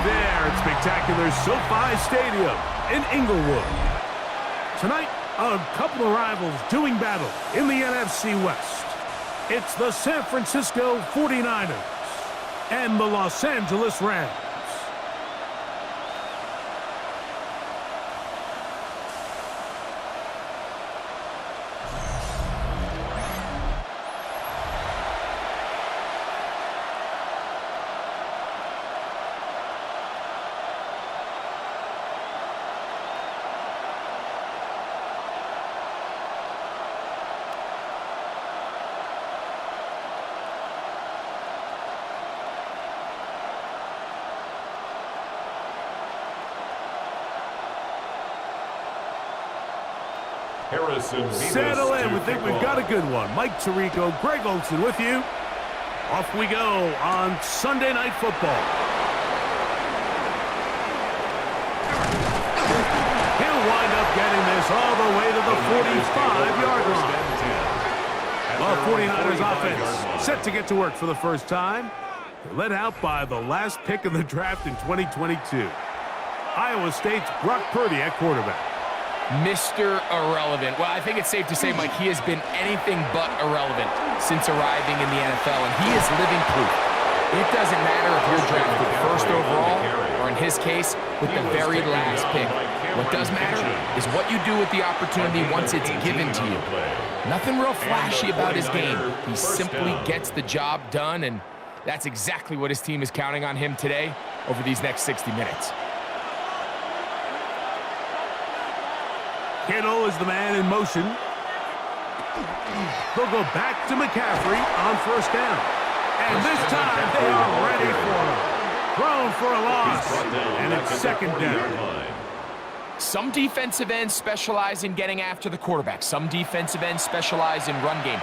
there at spectacular SoFi Stadium in Inglewood. Tonight, a couple of rivals doing battle in the NFC West. It's the San Francisco 49ers and the Los Angeles Rams. Settle in. We think we've got a good one. Mike Tirico, Greg Olson with you. Off we go on Sunday Night Football. He'll wind up getting this all the way to the 45-yard line. The 49ers offense set to get to work for the first time. They're led out by the last pick in the draft in 2022. Iowa State's Brock Purdy at quarterback. Mr. Irrelevant. Well, I think it's safe to say, Mike, he has been anything but irrelevant since arriving in the NFL, and he is living proof. It doesn't matter if you're drafted first overall, or in his case, with the very last pick. What does matter is what you do with the opportunity once it's given to you. Nothing real flashy about his game. He simply gets the job done, and that's exactly what his team is counting on him today over these next 60 minutes. Kittle is the man in motion. They'll go back to McCaffrey on first down. And this time they are ready for him. Thrown for a loss. And it's second down. Some defensive ends specialize in getting after the quarterback. Some defensive ends specialize in run game.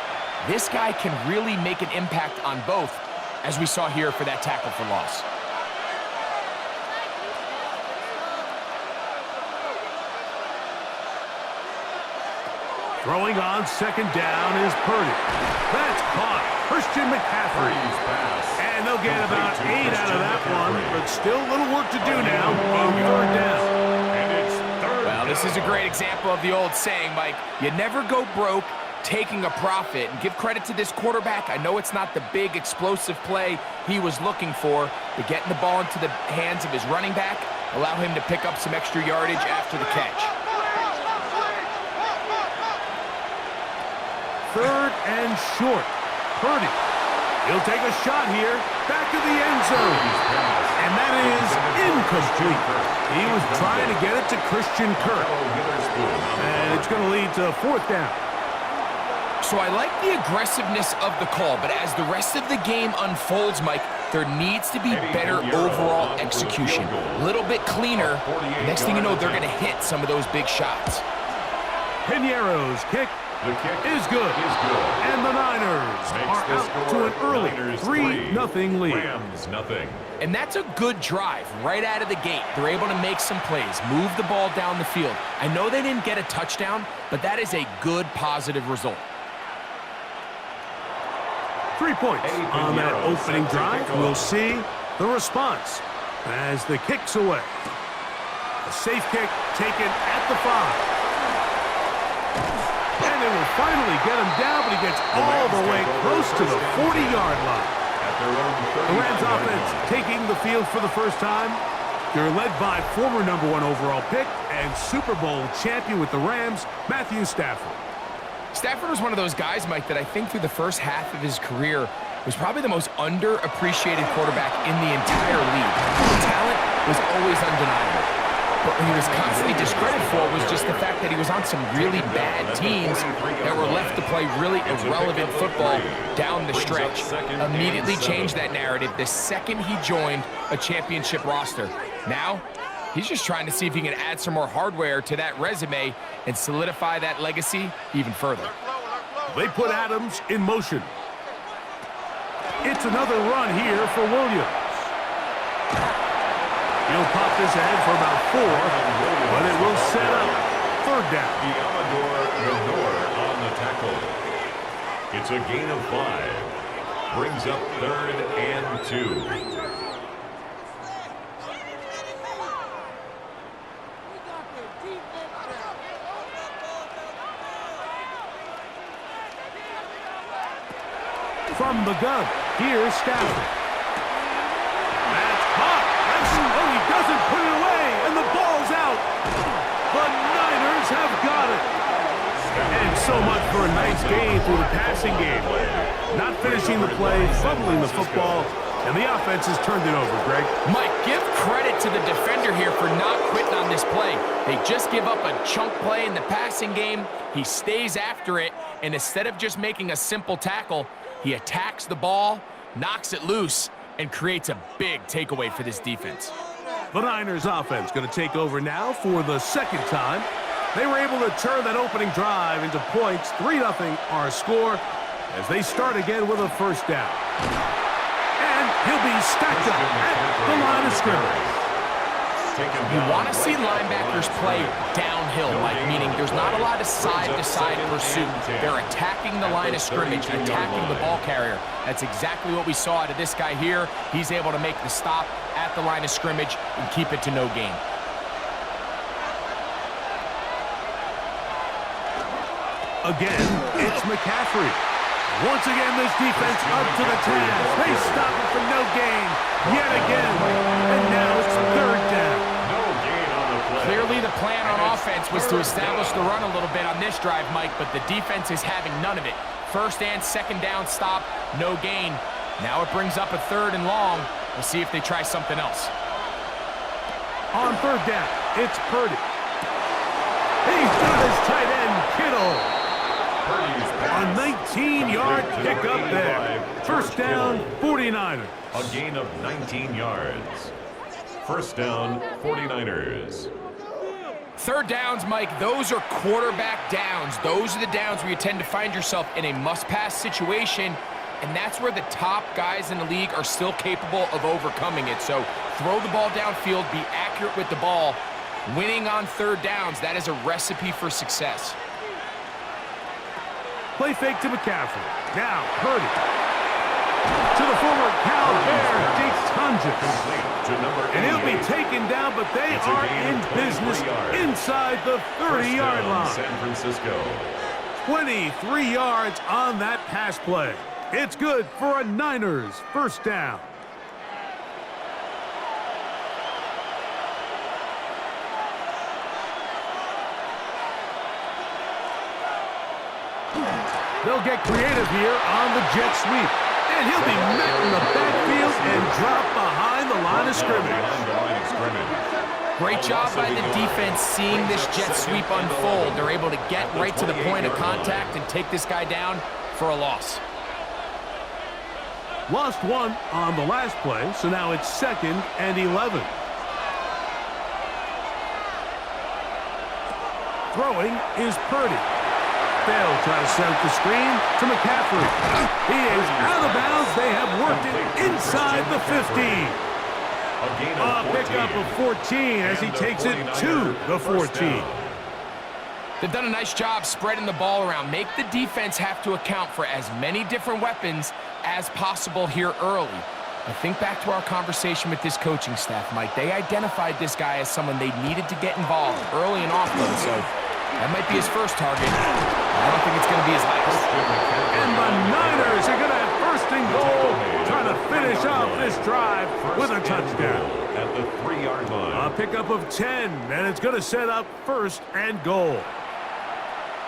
This guy can really make an impact on both, as we saw here for that tackle for loss. Throwing on second down is Purdy. That's caught. Christian McCaffrey. And they'll get about 8 out of that one, but still a little work to do now on third down. Well, this is a great example of the old saying, Mike. You never go broke taking a profit. And give credit to this quarterback. I know it's not the big explosive play he was looking for, but getting the ball into the hands of his running back, allow him to pick up some extra yardage after the catch. Third and short. Purdy. He'll take a shot here. Back of the end zone. And that is incomplete. He was trying to get it to Christian Kirk. And it's going to lead to fourth down. So I like the aggressiveness of the call, but as the rest of the game unfolds, Mike, there needs to be better overall execution. A little bit cleaner. Next thing you know, they're going to hit some of those big shots. Piñeiro's kick is good. And the Niners are out to an early 3-0 lead. And that's a good drive right out of the gate. They're able to make some plays, move the ball down the field. I know they didn't get a touchdown, but that is a good, positive result. 3 points on that opening drive. We'll see the response as the kick's away. A safe kick taken at the 5. And they will finally get him down, but he gets all the way close to the 40-yard line. The Rams offense taking the field for the first time. They're led by former #1 overall pick and Super Bowl champion with the Rams, Matthew Stafford. Stafford was one of those guys, Mike, that I think through the first half of his career was probably the most underappreciated quarterback in the entire league. The talent was always undeniable. But what he was constantly discredited for was just the fact that he was on some really bad teams that were left to play really irrelevant football down the stretch. Immediately changed that narrative the second he joined a championship roster. Now, he's just trying to see if he can add some more hardware to that resume and solidify that legacy even further. They put Adams in motion. It's another run here for Williams. He'll pop this ahead for about 4, but it will set up third down. On the tackle. It's a gain of 5. Brings up 3rd and 2. From the gun, here's Stafford. That's caught. Oh, he doesn't put it away, and the ball's out. The Niners have got it. And so much for a nice gain through the passing game. Not finishing the play, fumbling the football, and the offense has turned it over, Greg. Mike, give credit to the defender here for not quitting on this play. They just give up a chunk play in the passing game. He stays after it, and instead of just making a simple tackle, he attacks the ball, knocks it loose, and creates a big takeaway for this defense. The Niners offense going to take over now for the second time. They were able to turn that opening drive into points. 3-0 our score as they start again with a first down. And he'll be stacked up at the line of scrimmage. You want to see linebackers play downhill, Mike, meaning there's not a lot of side-to-side pursuit. They're attacking the line of scrimmage, attacking the ball carrier. That's exactly what we saw out of this guy here. He's able to make the stop at the line of scrimmage and keep it to no gain. Again, it's McCaffrey. Once again, this defense up to the task. They stop it for no gain yet again. And now it's third down. No gain on the play. Clearly the plan on offense was to establish the run a little bit on this drive, Mike, but the defense is having none of it. First and second down stop, no gain. Now it brings up a 3rd and long. We'll see if they try something else. On third down, it's Purdy. He's got his tight end, Kittle. A 19-yard pickup there. First down, 49ers. A gain of 19 yards. First down, 49ers. Third downs, Mike, those are quarterback downs. Those are the downs where you tend to find yourself in a must-pass situation, and that's where the top guys in the league are still capable of overcoming it. So throw the ball downfield, be accurate with the ball. Winning on third downs, that is a recipe for success. Play fake to McCaffrey. Now, Purdy. To the former Cal Bear, Jake's Tunges. And he'll be taken down, but they are in business inside the 30-yard line. San Francisco. 23 yards on that pass play. It's good for a Niners first down. They'll get creative here on the jet sweep. And he'll be met in the backfield and dropped behind the line of scrimmage. Great job by the defense seeing this jet sweep unfold. They're able to get right to the point of contact and take this guy down for a loss. Lost one on the last play, so now it's 2nd and 11. Throwing is Purdy. They'll try to set up the screen to McCaffrey. He is out of bounds. They have worked it inside the 15. A pickup of 14 as he takes it to the 14. They've done a nice job spreading the ball around. Make the defense have to account for as many different weapons as possible here early. I think back to our conversation with this coaching staff, Mike. They identified this guy as someone they needed to get involved early and often, so that might be his first target. I don't think it's going to be his highest. And the Niners are going to have first and goal, trying to finish off this drive with a touchdown. At the 3-yard line. A pickup of 10, and it's going to set up first and goal.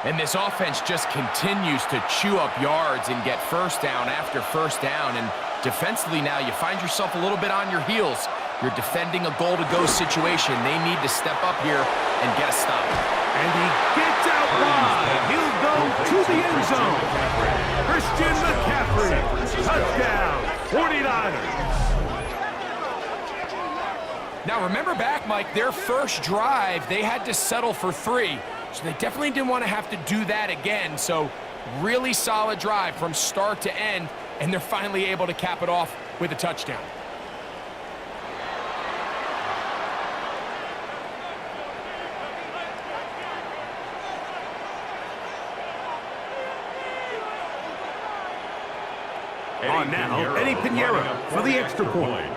And this offense just continues to chew up yards and get first down after first down. And defensively now, you find yourself a little bit on your heels. You're defending a goal-to-go situation. They need to step up here and get a stop. And he gets out wide. He'll go to the end zone. Christian McCaffrey, touchdown, 49ers. Now remember back, Mike, their first drive, they had to settle for 3. So they definitely didn't want to have to do that again. So really solid drive from start to end, and they're finally able to cap it off with a touchdown. On now, Eddie Pinheiro for the extra point.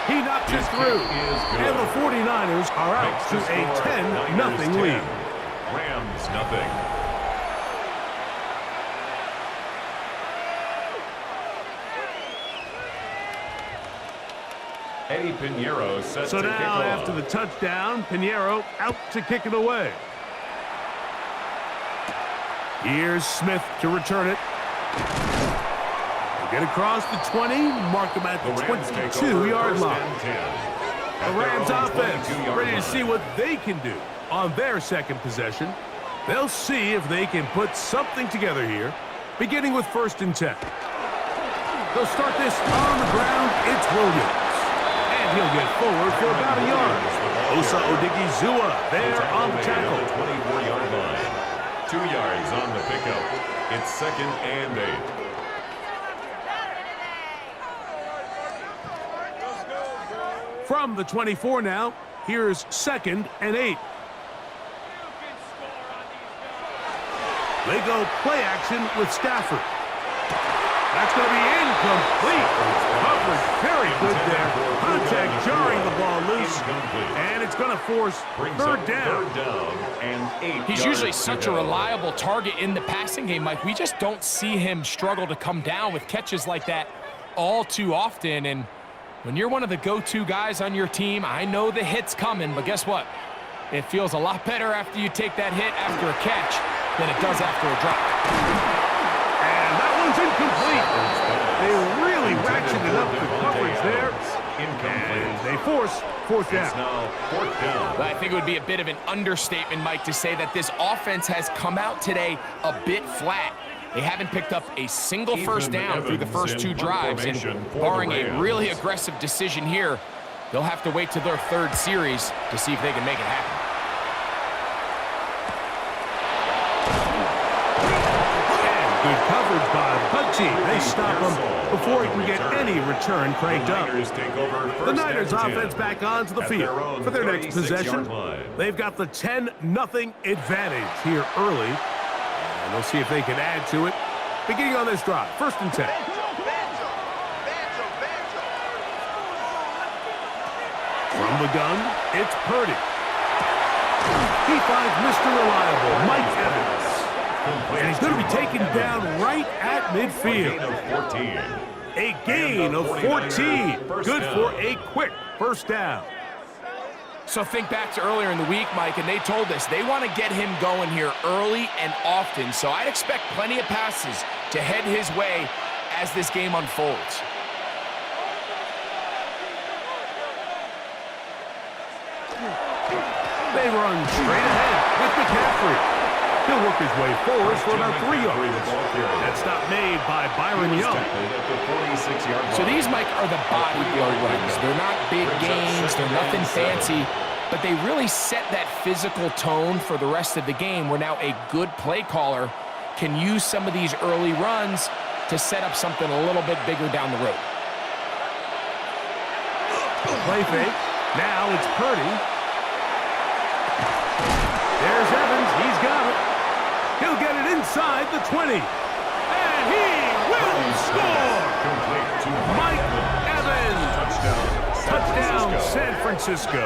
He knocks it through, and the 49ers are out to a 10-0 lead. Rams nothing. Eddie Pinheiro set So to now, kick off. after the touchdown, Pinheiro out to kick it away. Here's Smith to return it. He'll get across the 20, mark him at the 22-yard line. The Rams offense ready to see what they can do on their second possession. They'll see if they can put something together here, beginning with 1st and 10. They'll start this on the ground. It's Williams. And he'll get forward for about a yard. Osa Odigizua there on the tackle. 24-yard line. 2 yards on the pickup. It's 2nd and 8. From the 24 now, here's 2nd and 8. They go play action with Stafford. That's going to be incomplete. Coverage very good there. Contact jarring the ball loose. And it's going to force third down. And 8 He's usually such a reliable target in the passing game, Mike. We just don't see him struggle to come down with catches like that all too often. And when you're one of the go-to guys on your team, I know the hit's coming, but guess what? It feels a lot better after you take that hit after a catch than it does after a drop. And that one's incomplete. They really ratcheted up the coverage there. And they force 4th down. Now 4th down. I think it would be a bit of an understatement, Mike, to say that this offense has come out today a bit flat. They haven't picked up a single first down through the first 2 drives, and barring a really aggressive decision here, they'll have to wait to their 3rd series to see if they can make it happen. And good coverage by the punt team. They stop him before he can get any return cranked up. The Niners offense back onto the field for their next possession. They've got the 10-0 advantage here early. And they'll see if they can add to it. Beginning on this drive, 1st and 10. From the gun, it's Purdy. He finds Mr. Reliable, Mike Evans. And he's going to be taken down right at midfield. A gain of 14. Good for a quick first down. So think back to earlier in the week, Mike, and they told us they want to get him going here early and often. So I'd expect plenty of passes to head his way as this game unfolds. They run straight ahead with McCaffrey. He'll work his way forward for about 3 yards. That stop made by Byron Young. So these, Mike, are the body blow runs. They're not big gains. They're nothing fancy. But they really set that physical tone for the rest of the game where now a good play caller can use some of these early runs to set up something a little bit bigger down the road. Play fake. Now it's Purdy. There's Evans. He's got it. He'll get it inside the 20. And he will score! Mike Evans! Touchdown, San Francisco.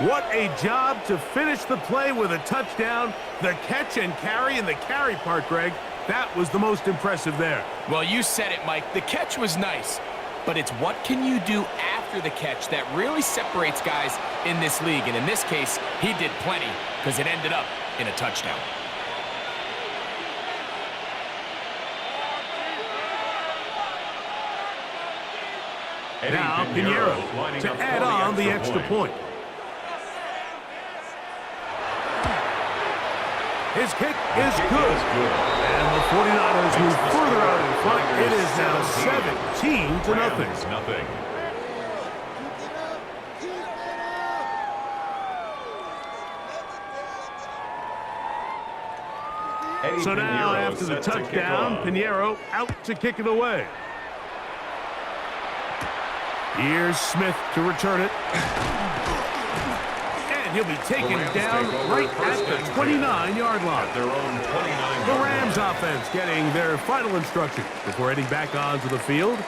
What a job to finish the play with a touchdown. The catch and carry, and the carry part, Greg, that was the most impressive there. Well, you said it, Mike. The catch was nice, but it's what can you do after the catch that really separates guys in this league. And in this case, he did plenty because it ended up in a touchdown. Now Pinheiro to add on the extra point. His kick is good. And the 49ers move further out in front. It is now 17-0. So now, after the touchdown, Pinheiro out to kick it away. Here's Smith to return it. And he'll be taken down right at the 29-yard line. The Rams offense getting their final instruction before heading back onto the field.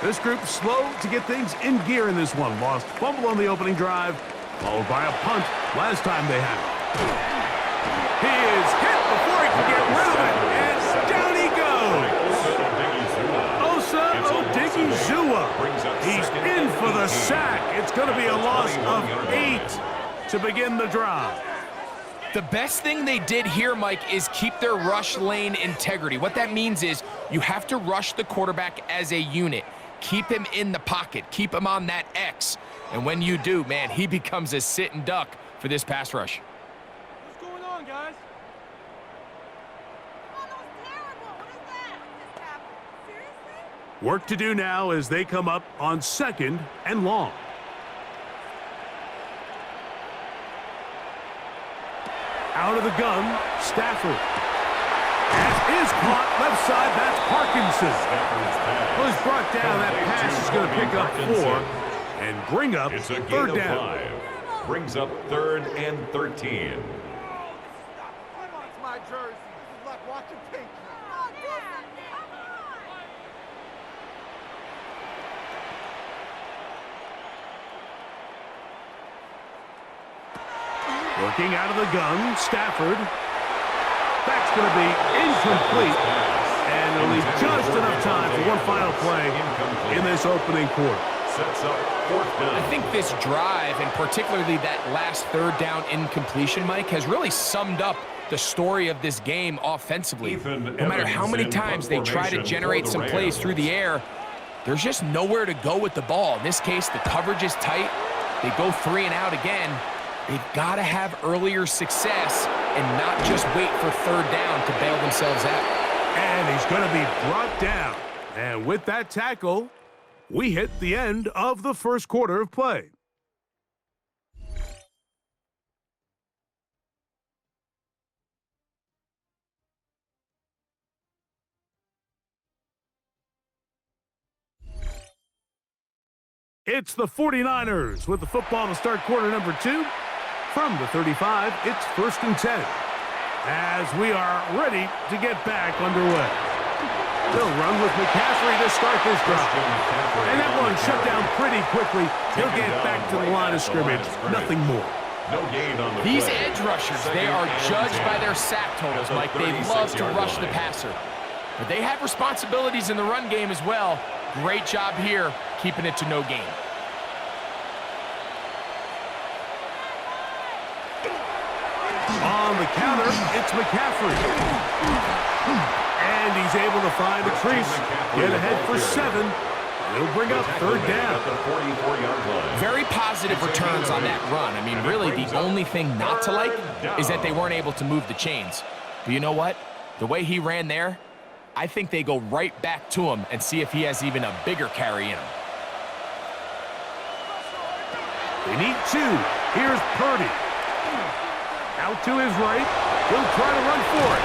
This group slow to get things in gear in this one. Lost fumble on the opening drive. Followed by a punt last time they had it. He is hit before he can get rid of it, and down he goes. Osa Odigizua. He's in for the sack. It's going to be a loss of 8 to begin the drive. The best thing they did here, Mike, is keep their rush lane integrity. What that means is you have to rush the quarterback as a unit. Keep him in the pocket. Keep him on that X. And when you do, man, he becomes a sitting duck for this pass rush. What's going on, guys? Oh, that was terrible. What is that? What just happened? Seriously? Work to do now as they come up on 2nd and long. Out of the gun, Stafford. Pass is caught left side. That's Parkinson. Well, he's brought down. That pass is going to pick up 4 and bring up It's a gain 3rd of down. 5. Brings up 3rd and 13. Come on, it's my jersey. This is like watching tape. Oh, Dad, come on. Working out of the gun, Stafford. That's going to be incomplete. And it'll leave just enough time for one final play in this opening quarter. Sets up 4th down. I think this drive, and particularly that last 3rd down incompletion, Mike, has really summed up the story of this game offensively. No matter how many times they try to generate some plays through the air, there's just nowhere to go with the ball. In this case, the coverage is tight. They go 3 and out again. They've got to have earlier success and not just wait for 3rd down to bail themselves out. And he's going to be brought down. And with that tackle, we hit the end of the first quarter of play. It's the 49ers with the football to start quarter number 2. From the 35, it's 1st and 10. As we are ready to get back underway. They'll run with McCaffrey to start this drive. And that one shut down pretty quickly. He'll get back to the line of scrimmage. Nothing more. No gain on the These play. edge rushers, they are judged by their sack totals, Mike. They love to rush the passer. But they have responsibilities in the run game as well. Great job here, keeping it to no gain. On the counter, it's McCaffrey. And he's able to find a crease. Get ahead for 7. He'll bring up 3rd down. At the 44-yard line. Very positive returns on that run. I mean, really, the only thing not to like is that they weren't able to move the chains. But you know what? The way he ran there, I think they go right back to him and see if he has even a bigger carry in him. They need 2. Here's Purdy. Out to his right. He'll try to run for it.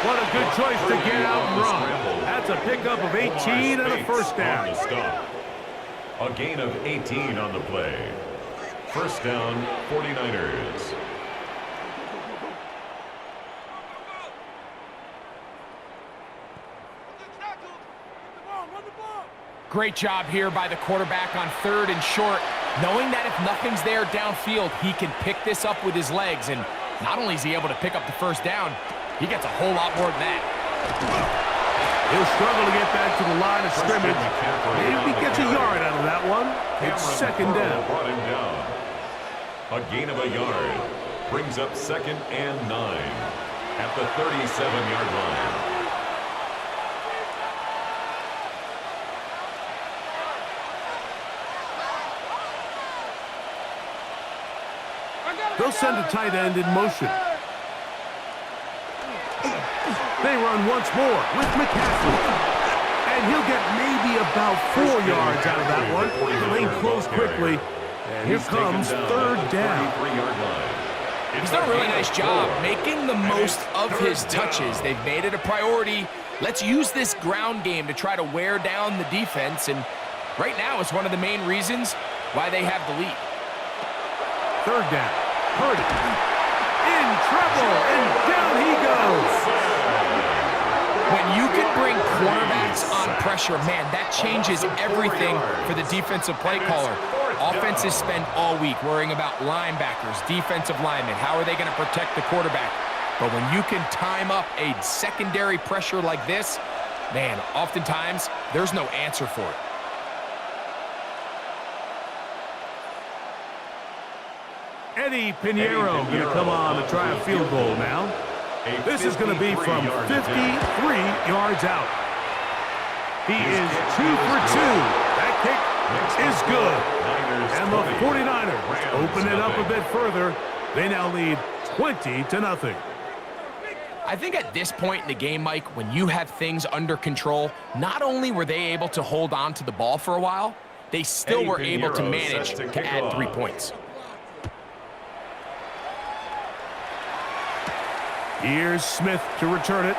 What a good choice to get out and run. That's a pickup of 18 and a 1st down. A gain of 18 on the play. 1st down, 49ers. Great job here by the quarterback on 3rd and short, knowing that if nothing's there downfield, he can pick this up with his legs. And not only is he able to pick up the 1st down, he gets a whole lot more than that. He'll struggle to get back to the line of scrimmage. Maybe gets a yard out of that one. It's 2nd down. Brought him down. A gain of a yard. Brings up 2nd and 9 at the 37-yard line. They'll send a tight end in motion. They run once more with McCaffrey. And he'll get maybe about 4 yards out of that one. The lane closed quickly. And here comes 3rd down. He's done a really nice job making the most of his touches. They've made it a priority. Let's use this ground game to try to wear down the defense. And right now, it's one of the main reasons why they have the lead. 3rd down. Purdy in trouble, and down he goes. When you can bring cornerbacks on pressure, man, that changes everything for the defensive play caller. Offenses spend all week worrying about linebackers, defensive linemen. How are they going to protect the quarterback? But when you can time up a secondary pressure like this, man, oftentimes there's no answer for it. Eddie Pinheiro going to come on to try a field goal now. This is going to be from 53 yards out. He is 2 for 2. That kick is good. And the 49ers open it up a bit further. They now lead 20-0. I think at this point in the game, Mike, when you have things under control, not only were they able to hold on to the ball for a while, they still were able to manage to add 3 points. Here's Smith to return it.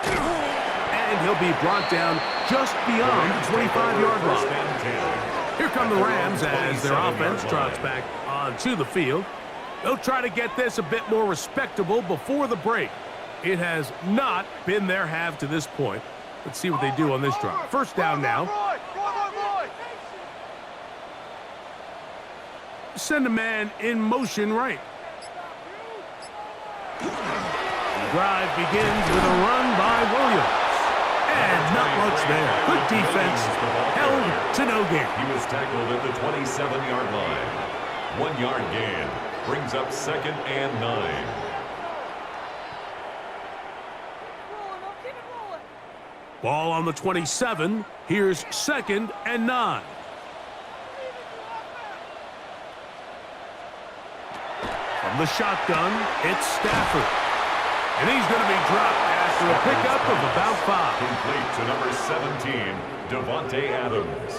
And he'll be brought down just beyond the 25-yard line. Here come the Rams as their offense trots back onto the field. They'll try to get this a bit more respectable before the break. It has not been their half to this point. Let's see what they do on this drive. First down now. Send a man in motion right. The drive begins with a run by Williams. And not much there. Good defense. Held to no gain. He was tackled at the 27-yard line. 1 yard gain. Brings up 2nd and 9. Ball on the 27. Here's 2nd and 9. From the shotgun, it's Stafford. And he's going to be dropped after a pickup of about 5. Complete to number 17, Devontae Adams.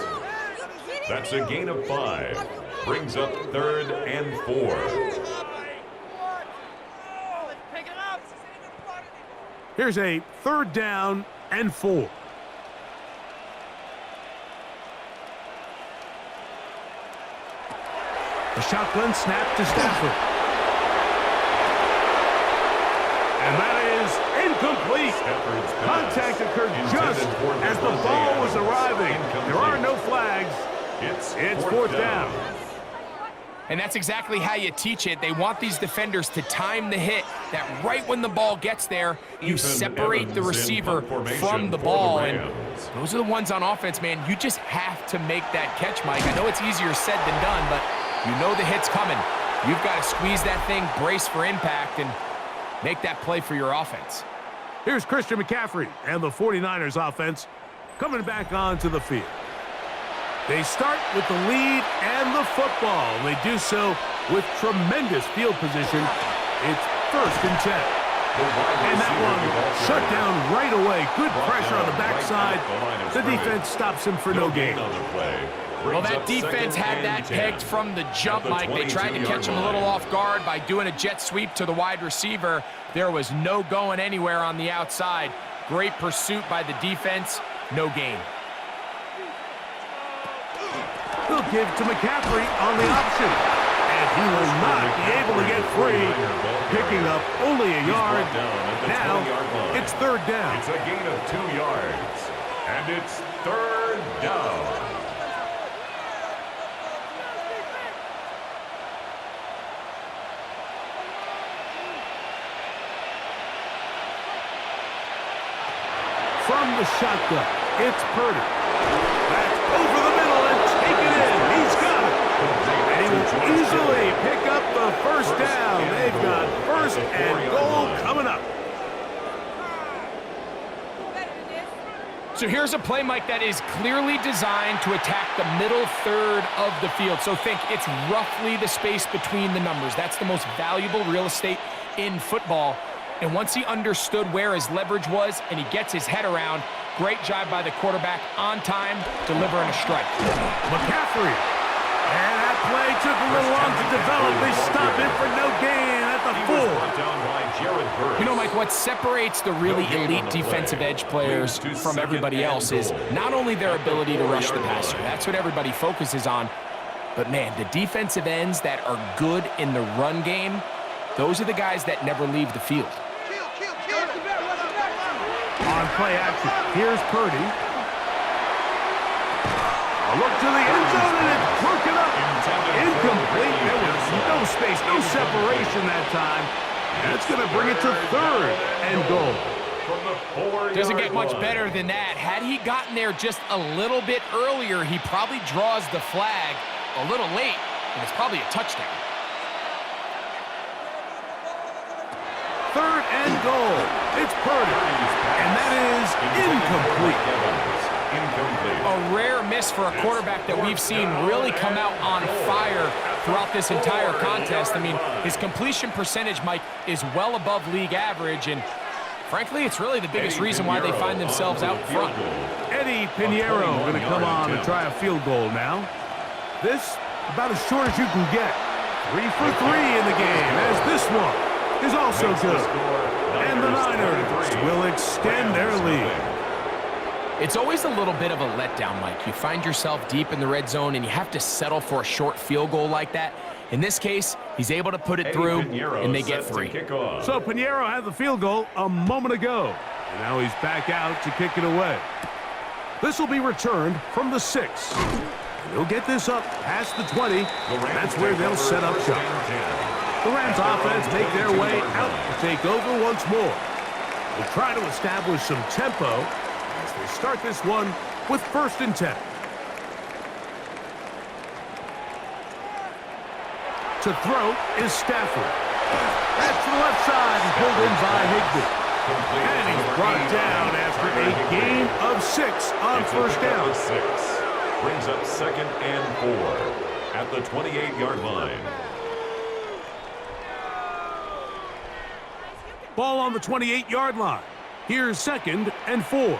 That's a gain of 5. Brings up 3rd and 4. Here's a 3rd down and 4. The shotgun snap to Stafford. And that is incomplete. Contact occurred just as the ball was arriving. There are no flags. It's 4th down. And that's exactly how you teach it. They want these defenders to time the hit, that right when the ball gets there, you separate the receiver from the ball. And those are the ones on offense, man. You just have to make that catch, Mike. I know it's easier said than done, but you know the hit's coming. You've got to squeeze that thing, brace for impact, and make that play for your offense. Here's Christian McCaffrey and the 49ers offense coming back onto the field. They start with the lead and the football. They do so with tremendous field position. It's 1st and 10. And that one shut down right away. Good pressure on the backside. The defense stops him for no gain. Well, that defense had that pegged from the jump, Mike. They tried to catch him a little off guard by doing a jet sweep to the wide receiver. There was no going anywhere on the outside. Great pursuit by the defense. No gain. He'll give to McCaffrey on the option. And he will not be able to get free. Picking up only a yard. Now, it's 3rd down. It's a gain of 2 yards. And it's 3rd down. From the shotgun, it's Purdy. That's over the middle and taken in. He's got it. And he will easily pick up the 1st down. They've got 1st and goal coming up. So here's a play, Mike, that is clearly designed to attack the middle 3rd of the field. So think it's roughly the space between the numbers. That's the most valuable real estate in football. And once he understood where his leverage was and he gets his head around, great job by the quarterback on time, delivering a strike. McCaffrey. And that play took a little long to develop. They stop it for no gain at the 4. You know, Mike, what separates the really elite defensive edge players from everybody else is not only their ability to rush the passer. That's what everybody focuses on. But, man, the defensive ends that are good in the run game, those are the guys that never leave the field. On play action, here's Purdy. A look to the end zone, and it's broken up. Incomplete. There was no space, no separation that time. That's going to bring it to third and goal. Doesn't get much better than that. Had he gotten there just a little bit earlier, he probably draws the flag a little late, and it's probably a touchdown. Third and goal. It's Purdy. And that is incomplete. A rare miss for a quarterback that we've seen really come out on fire throughout this entire contest. I mean, his completion percentage, Mike, is well above league average, and frankly, it's really the biggest reason why they find themselves out front. Eddie Pinheiro going to come on and try a field goal now. This, about as short as you can get. 3 for 3 in the game, as this one is also good. And the Niners will extend their lead. It's always a little bit of a letdown, Mike. You find yourself deep in the red zone, and you have to settle for a short field goal like that. In this case, he's able to put it through, and they get 3. So Pinheiro had the field goal a moment ago, and now he's back out to kick it away. This will be returned from the 6. He'll get this up past the 20. That's where they'll set up shop. The Rams offense make their way out to take over once more. They'll try to establish some tempo as they start this one with 1st and 10. To throw is Stafford. That's the left side and pulled in by Higbee. And he's brought down after a gain of 6 on 1st down. 6 brings up 2nd and 4 at the 28-yard line. Ball on the 28-yard line. Here's 2nd and 4.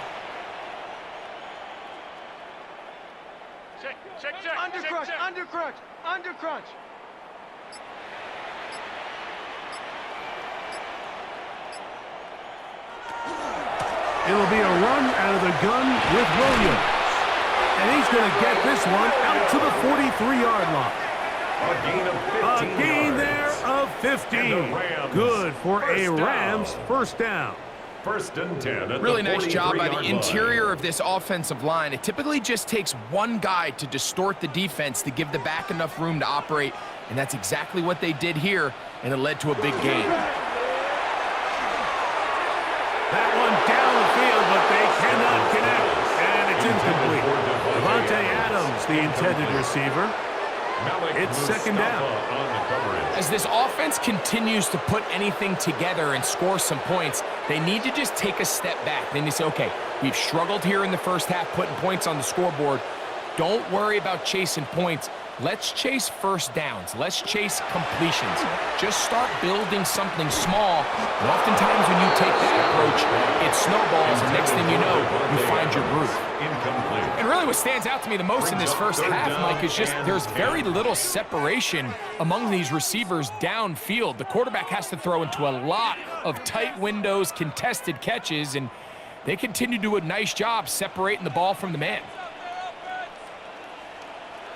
Under crunch, under crunch, under crunch. It'll be a run out of the gun with Williams. And he's going to get this one out to the 43-yard line. A gain of 15 A gain yards. there of 15. Good for a Rams first down. 1st and 10 at Really the nice job by the 43-yard line. interior of this offensive line. It typically just takes one guy to distort the defense to give the back enough room to operate, and that's exactly what they did here, and it led to a big gain. That one down the field, but they cannot connect, and it's incomplete. Devontae Adams, the intended receiver. It's 2nd down. As this offense continues to put anything together and score some points, they need to just take a step back. Then you say, okay, we've struggled here in the first half putting points on the scoreboard. Don't worry about chasing points. Let's chase 1st downs. Let's chase completions. Just start building something small. And oftentimes when you take that approach, it snowballs, and next thing you know, you find your groove. And really what stands out to me the most in this first half, Mike, is just there's very little separation among these receivers downfield. The quarterback has to throw into a lot of tight windows, contested catches, and they continue to do a nice job separating the ball from the man.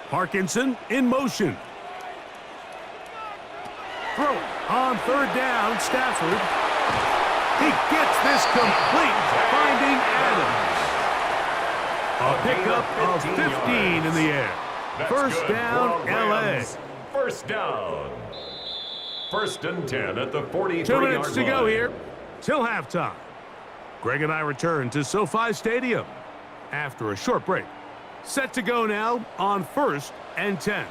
Parkinson in motion. Throw on 3rd down, Stafford. He gets this complete, finding Adams. A pickup of 15 in the air. That's 1st good down, for LA. Rams. 1st down. 1st and 10 at the 43-yard 2 minutes to go line. here till halftime. Greg and I return to SoFi Stadium after a short break. Set to go now on 1st and 10.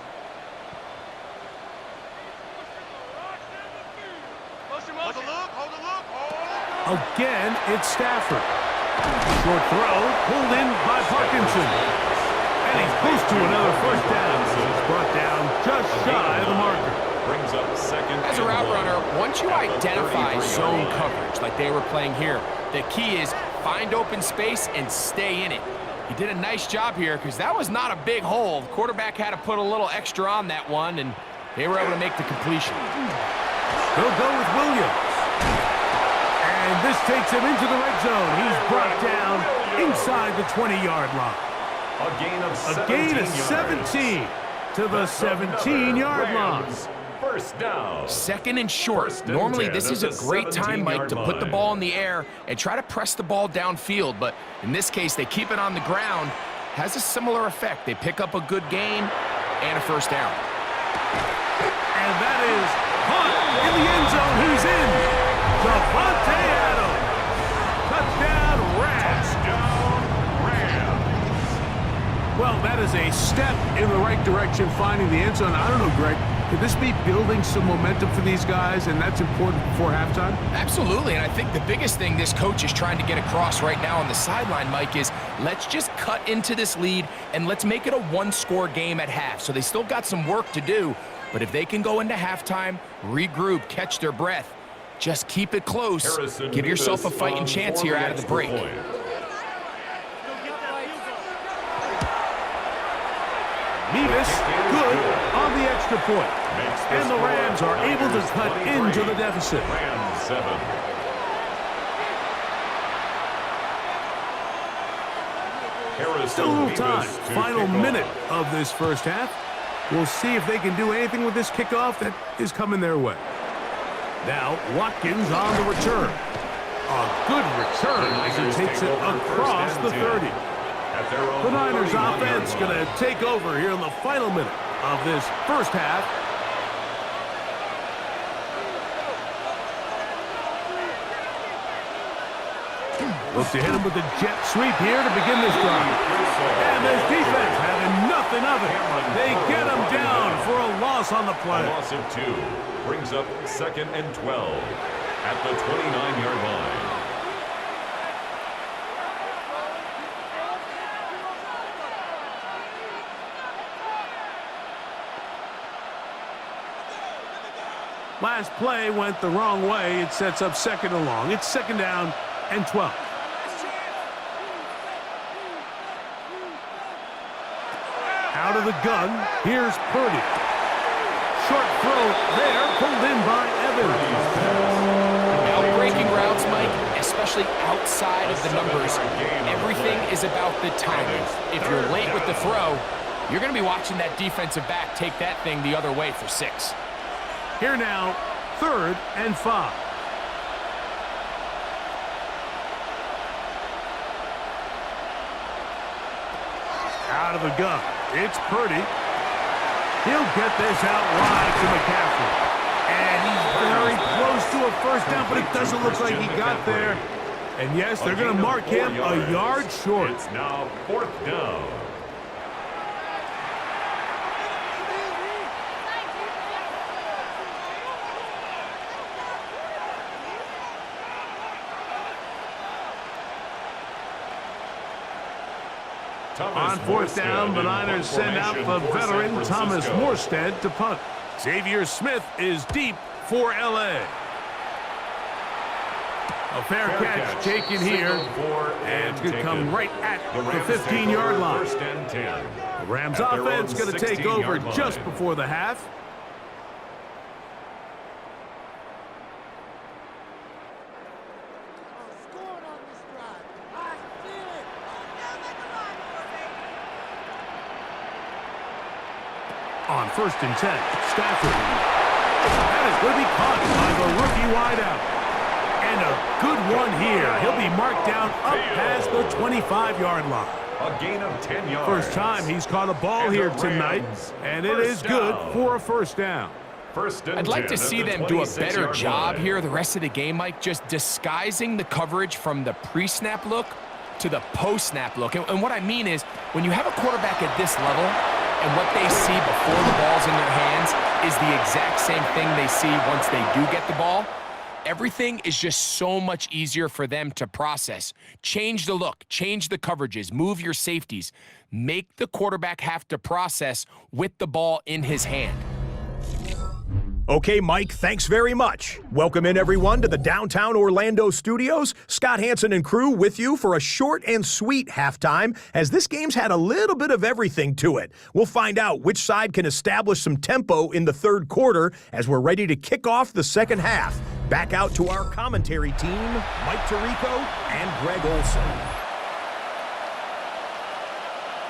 Again, it's Stafford. Short throw pulled in by Parkinson. And he's close to another 1st down. So he's brought down just shy of the marker. Brings up 2nd. As a route runner, once you identify zone coverage like they were playing here, the key is find open space and stay in it. He did a nice job here because that was not a big hole. The quarterback had to put a little extra on that one, and they were able to make the completion. He'll go with Williams. And this takes him into the red zone. He's brought down inside the 20-yard line. A gain of 17 to the 17-yard line. 1st down. 2nd and short. Normally, this is a great time, Mike, to put the ball in the air and try to press the ball downfield. But in this case, they keep it on the ground. Has a similar effect. They pick up a good gain, and a first down. And that is caught in the end zone. Who's in? Devontae Adams. Touchdown, Rams. Well, that is a step in the right direction, finding the end zone. I don't know, Greg. Could this be building some momentum for these guys, and that's important before halftime? Absolutely, and I think the biggest thing this coach is trying to get across right now on the sideline, Mike, is let's just cut into this lead, and let's make it a one-score game at half. So they still got some work to do, but if they can go into halftime, regroup, catch their breath, just keep it close. Give yourself a fighting chance here out of the break. Mevis, good on the extra point. And the Rams are able to cut into the deficit. Rams 7. Still a little time. Final minute of this first half. We'll see if they can do anything with this kickoff that is coming their way. Now, Watkins on the return. A good return as he takes it across the 30. The Niners offense going to take over here in the final minute of this first half. Look to hit him with the jet sweep here to begin this drive. And this defense having nothing of it. They get him down for a loss on the play. A loss of 2 brings up 2nd and 12 at the 29-yard line. Last play went the wrong way. It sets up 2nd and long. It's 2nd down and 12. Out of the gun, here's Purdy. Short throw there, pulled in by Evans. Now breaking routes, Mike, especially outside of the numbers, everything is about the timing. If you're late with the throw, you're going to be watching that defensive back take that thing the other way for 6. Here now, 3rd and 5. Out of the gun, it's Purdy. He'll get this out wide to McCaffrey. And he's very close to a first down, but it doesn't look like he got there. And yes, they're going to mark him a yard short. It's now 4th down. On 4th down, the Niners send out the veteran Thomas Morstead to punt. Xavier Smith is deep for L.A. A fair catch taken here, and it's going to come right at the 15-yard line. The Rams offense going to take over just before the half. On 1st and 10, Stafford. That is going to be caught by the rookie wideout. And a good one here. He'll be marked down up past the 25-yard line. A gain of 10 yards. First time he's caught a ball here tonight, and it is good for a first down. I'd like to see them do a better job here the rest of the game, Mike, just disguising the coverage from the pre-snap look to the post-snap look. And what I mean is, when you have a quarterback at this level, and what they see before the ball's in their hands is the exact same thing they see once they do get the ball, everything is just so much easier for them to process. Change the look, change the coverages, move your safeties. Make the quarterback have to process with the ball in his hand. Okay, Mike, thanks very much. Welcome in, everyone, to the downtown Orlando studios. Scott Hansen and crew with you for a short and sweet halftime, as this game's had a little bit of everything to it. We'll find out which side can establish some tempo in the 3rd quarter as we're ready to kick off the 2nd half. Back out to our commentary team, Mike Tirico and Greg Olson.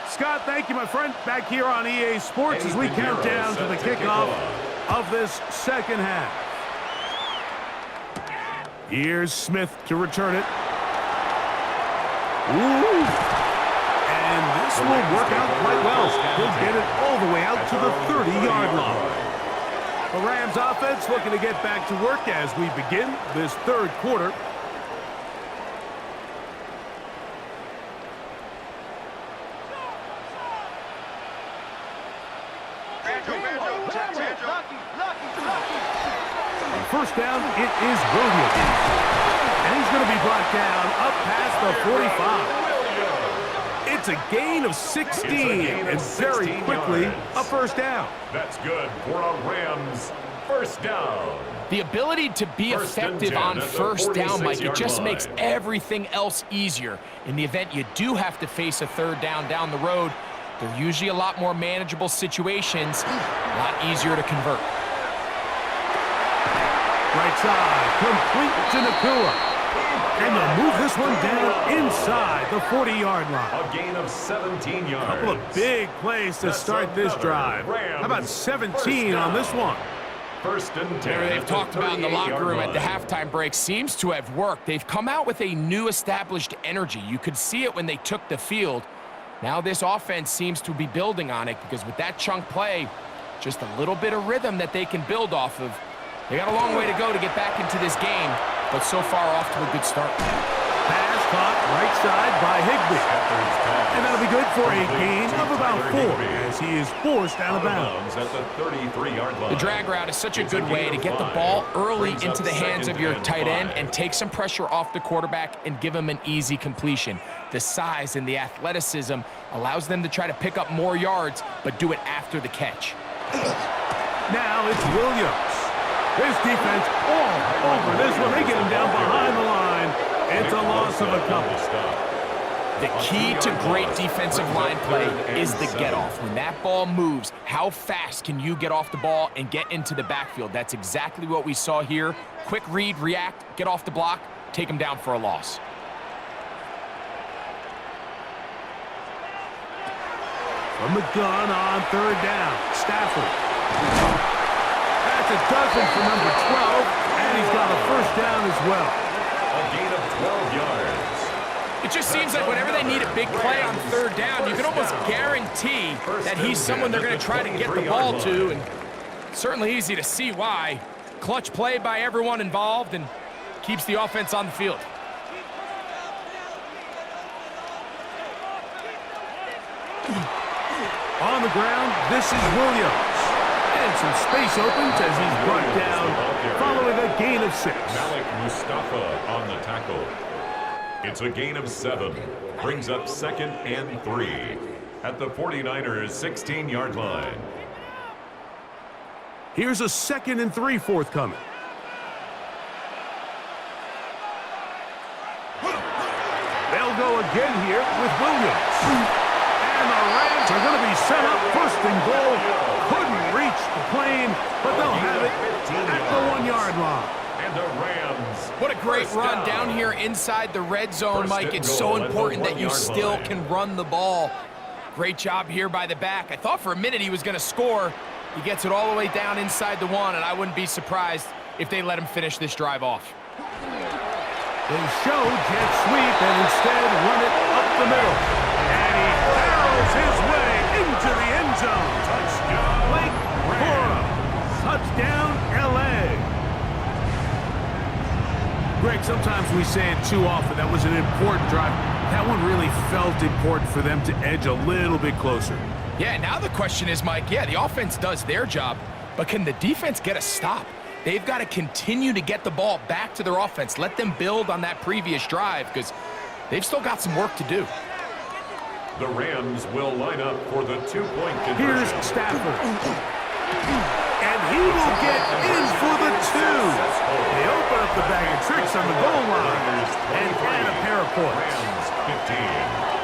Scott, thank you, my friend. Back here on EA Sports as we count down to the kickoff of this 2nd half. Here's Smith to return it. Ooh. And this will work out quite well. He'll get it all the way out to the 30-yard line. The Rams offense looking to get back to work as we begin this third quarter. First down, it is Williams. And he's going to be brought down up past the 45. It's a gain of 16, and very quickly a first down. That's good for a Rams first down. The ability to be effective on first down, Mike, it just makes everything else easier. In the event you do have to face a third down the road, they're usually a lot more manageable situations, a lot easier to convert. Right side, complete to Nakua. And they'll move this one down inside the 40-yard line. A gain of 17 yards. Couple of big plays to start this drive. How about 17 on this one? First and 10. They've talked about in the locker room at the halftime break seems to have worked. They've come out with a new established energy. You could see it when they took the field. Now this offense seems to be building on it because with that chunk play, just a little bit of rhythm that they can build off of. They got a long way to go to get back into this game, but so far off to a good start. Pass caught right side by Higbee. And that'll be good for a gain of about 4 as he is forced out of bounds. At the 33-yard line. The drag route is such a good way to get the ball early into the hands of your tight end and take some pressure off the quarterback and give him an easy completion. The size and the athleticism allows them to try to pick up more yards, but do it after the catch. Now it's Williams. This defense all over this one. They get him down behind the line. It's a loss of a couple. The key to great defensive line play is the get-off. When that ball moves, how fast can you get off the ball and get into the backfield? That's exactly what we saw here. Quick read, react, get off the block, take him down for a loss. From the gun on third down, Stafford. That's a dozen for number 12, and he's got a first down as well. A gain of 12 yards. It just seems like whenever they need a big play on third down, you can almost guarantee that he's someone they're going to try to get the ball to, and certainly easy to see why. Clutch play by everyone involved and keeps the offense on the field. On the ground, this is Williams. And some space opens as he's brought down following a gain of 6. Malik Mustafa on the tackle. It's a gain of 7. Brings up 2nd and 3 at the 49ers' 16-yard line. Here's a 2nd and 3 forthcoming. They'll go again here with Williams. And the Rams are going to be set up 1st and goal. Couldn't reach the plane, but they'll have it at the 1-yard line. And the Rams. What a great run down here inside the red zone, Mike. It's so important that you still can run the ball. Great job here by the back. I thought for a minute he was going to score. He gets it all the way down inside the 1, and I wouldn't be surprised if they let him finish this drive off. They show jet sweep and instead run it up the middle. And he barrels his way into the end zone. Touchdown, Blake Cora. Touchdown, L.A. Greg, sometimes we say it too often. That was an important drive. That one really felt important for them to edge a little bit closer. Yeah, now the question is, Mike, yeah, the offense does their job, but can the defense get a stop? They've got to continue to get the ball back to their offense. Let them build on that previous drive because they've still got some work to do. The Rams will line up for the 2-point conversion. Here's Stafford. And he will get in for the 2. They open up the bag of tricks on the goal line and add a pair of points. Rams 15.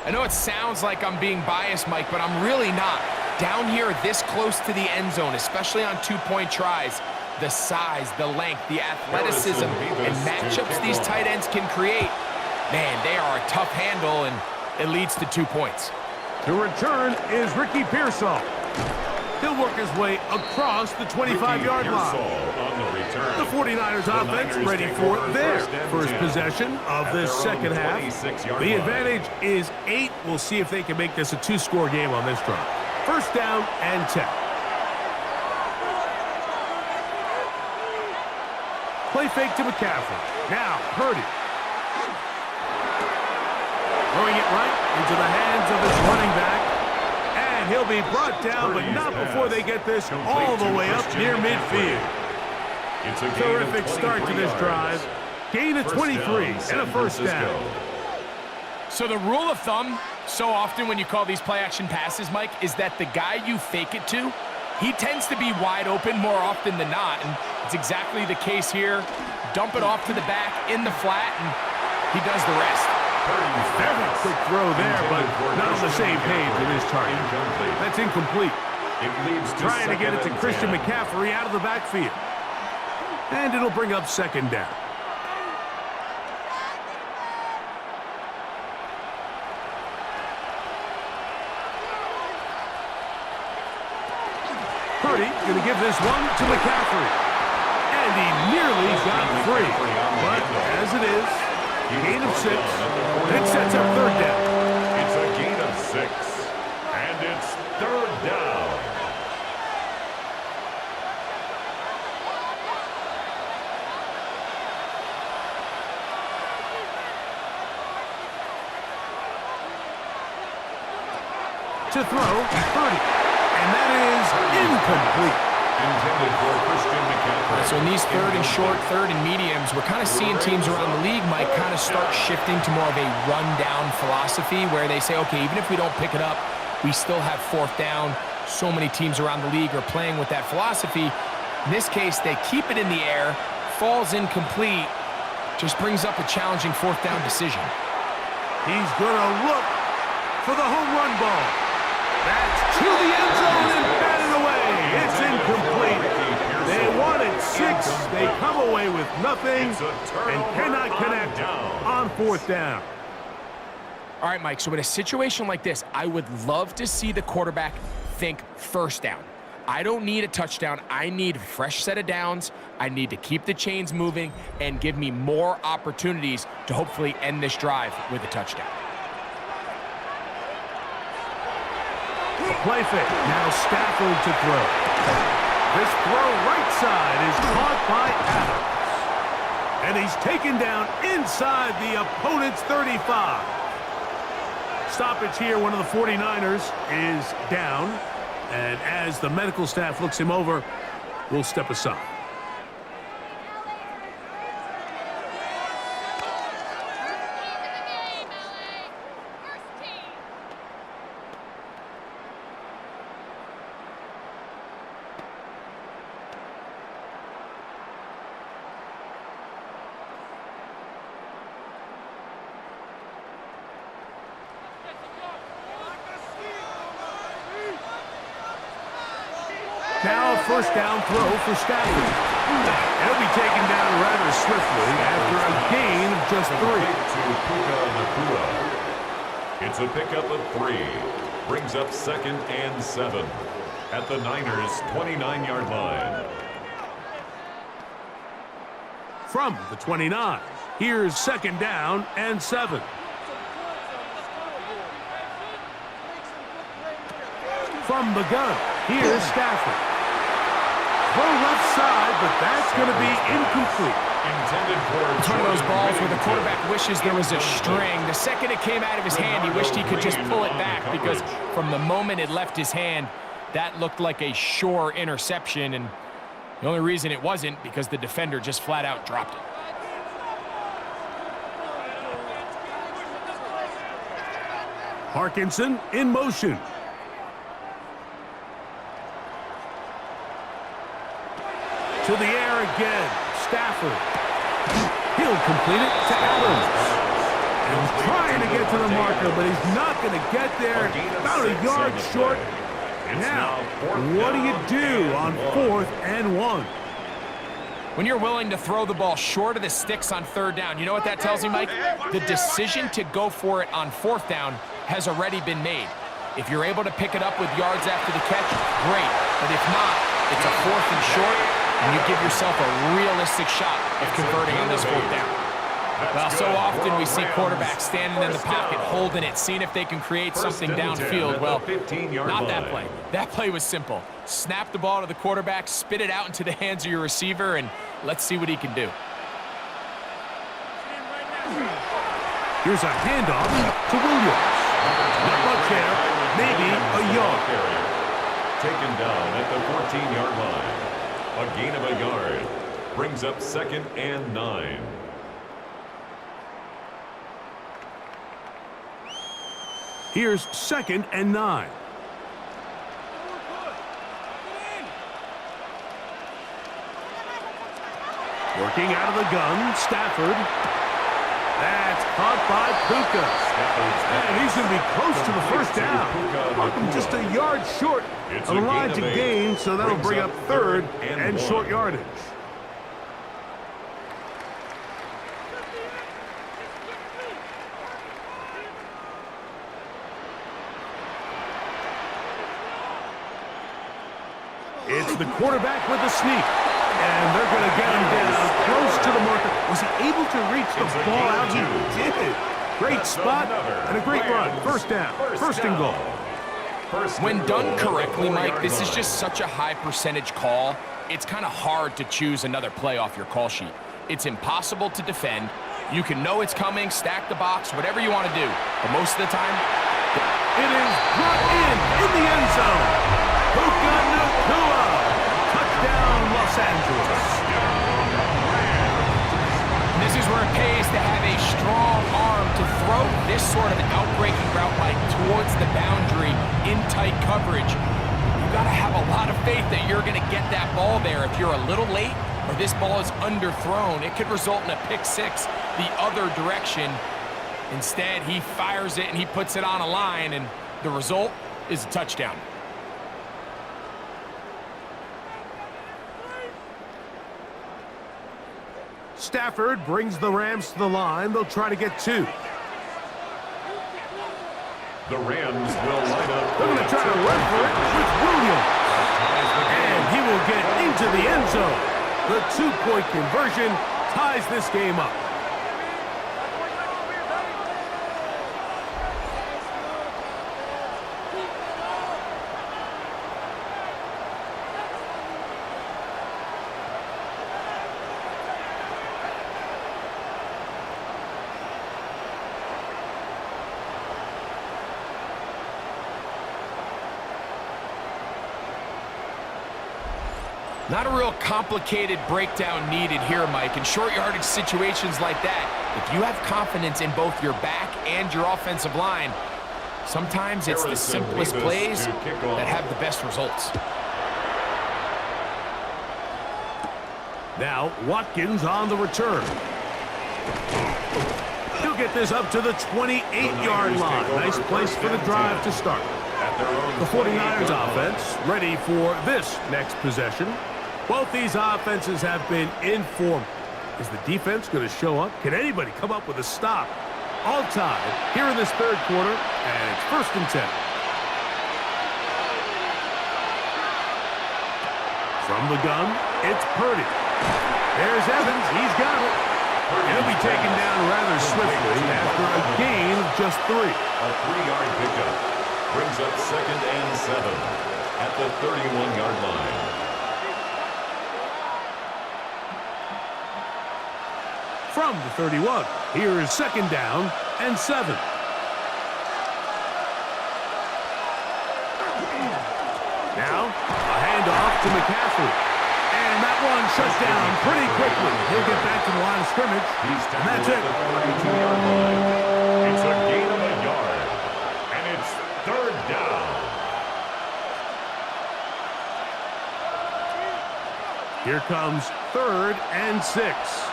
I know it sounds like I'm being biased, Mike, but I'm really not. Down here this close to the end zone, especially on 2-point tries, the size, the length, the athleticism, and matchups these tight ends can create, man, they are a tough handle, and it leads to 2 points. The return is Ricky Pearsall. He'll work his way across the 25-yard line. The 49ers offense ready for their first possession of this second half. The advantage is 8. We'll see if they can make this a 2-score game on this drive. First down and 10. Play fake to McCaffrey. Now, Purdy. Throwing it right into the hands of his running back. And he'll be brought down, but not before they get this all the way up near midfield. Terrific start to this drive. Gain of 23 and a first down. So the rule of thumb, so often when you call these play-action passes, Mike, is that the guy you fake it to, he tends to be wide open more often than not, and it's exactly the case here. Dump it off to the back in the flat, and he does the rest. Very quick throw there, but not on the same page with his target. That's incomplete. Trying to get it to Christian McCaffrey out of the backfield. And it'll bring up second down. Purdy going to give this one to McCaffrey. And he nearly got free. But as it is, gain of 6. It sets up third down. It's a gain of 6. And it's third down. To throw, Purdy. And that is incomplete. Intended for Christian McCaffrey. So in these third and short, third and mediums, we're kind of seeing teams around the league, Mike, kind of start shifting to more of a run-down philosophy where they say, okay, even if we don't pick it up, we still have fourth down. So many teams around the league are playing with that philosophy. In this case, they keep it in the air, falls incomplete, just brings up a challenging fourth down decision. He's going to look for the home run ball. That's to the end zone and batted away. It's incomplete. They wanted 6. They come away with nothing and cannot connect on fourth down. All right, Mike, so in a situation like this, I would love to see the quarterback think first down. I don't need a touchdown. I need a fresh set of downs. I need to keep the chains moving and give me more opportunities to hopefully end this drive with a touchdown. The play fake. Now Stafford to throw. This throw right side is caught by Adams. And he's taken down inside the opponent's 35. Stoppage here, one of the 49ers is down. And as the medical staff looks him over, we'll step aside. Now a first down throw for Stafford. He'll be taken down rather swiftly after a gain of just 3. It's a pickup of 3. Brings up second and 7 at the Niners' 29-yard line. From the 29, here's second down and 7. From the gun, here's Stafford. Throw left side, but that's going to be incomplete. It's one of those balls where the quarterback wishes there was a string. The second it came out of his hand, he wished he could just pull it back because from the moment it left his hand, that looked like a sure interception, and the only reason it wasn't because the defender just flat out dropped it. Parkinson in motion. To the air again, Stafford. He'll complete it to Adams. And he's trying to get to the marker, but he's not going to get there. About a yard short. Now, what do you do on 4th and 1? When you're willing to throw the ball short of the sticks on third down, you know what that tells me, Mike? The decision to go for it on fourth down has already been made. If you're able to pick it up with yards after the catch, great. But if not, it's a fourth and short, and you give yourself a realistic shot of converting on this fourth down. Well, so often we see quarterbacks standing in the pocket, holding it, seeing if they can create something downfield. Well, not that play. That play was simple. Snap the ball to the quarterback, spit it out into the hands of your receiver, and let's see what he can do. Here's a handoff to Williams. Not much there, maybe a yard. Taken down at the 14-yard line. A gain of a yard. Brings up 2nd and 9. Here's 2nd and 9. Working out of the gun, Stafford. That's caught by Puka. And he's going to be close to the first down. Just a yard short of the line to gain, so that'll bring up 3rd and short yardage. It's the quarterback with the sneak. And they're going to get him down close to the marker. Was he able to reach the ball out? He did. Great spot and a great run. First down. First and goal. When done correctly, Mike, this is just such a high percentage call. It's kind of hard to choose another play off your call sheet. It's impossible to defend. You can know it's coming, stack the box, whatever you want to do. But most of the time, it is brought in the end zone. Puka Nacua. Touchdown, Los Angeles. This is where it pays to have a strong arm to throw this sort of outbreaking route like towards the boundary in tight coverage. You got to have a lot of faith that you're going to get that ball there. If you're a little late or this ball is underthrown, it could result in a pick six the other direction. Instead, he fires it and he puts it on a line, and the result is a touchdown. Stafford brings the Rams to the line. They'll try to get 2. The Rams will line up. They're going to try to run for it with Williams. And he will get into the end zone. The 2-point conversion ties this game up. Not a real complicated breakdown needed here, Mike. In short yardage situations like that, if you have confidence in both your back and your offensive line, sometimes it's the simplest plays that have the best results. Now, Watkins on the return. He'll get this up to the 28-yard line. Nice place for the drive to start. The 49ers offense ready for this next possession. Both these offenses have been in form. Is the defense going to show up? Can anybody come up with a stop? All tied here in this third quarter, and it's 1st and 10. From the gun, it's Purdy. There's Evans. He's got it. He'll be taken down rather swiftly after a gain of just 3. A 3-yard pickup brings up 2nd and 7 at the 31-yard line. From the 31, here is 2nd down and 7. Now, a handoff to McCaffrey. And that one shuts down pretty quickly. He'll get back to the line of scrimmage, and that's it. It's a gain of a yard, and it's 3rd down. Here comes 3rd and 6.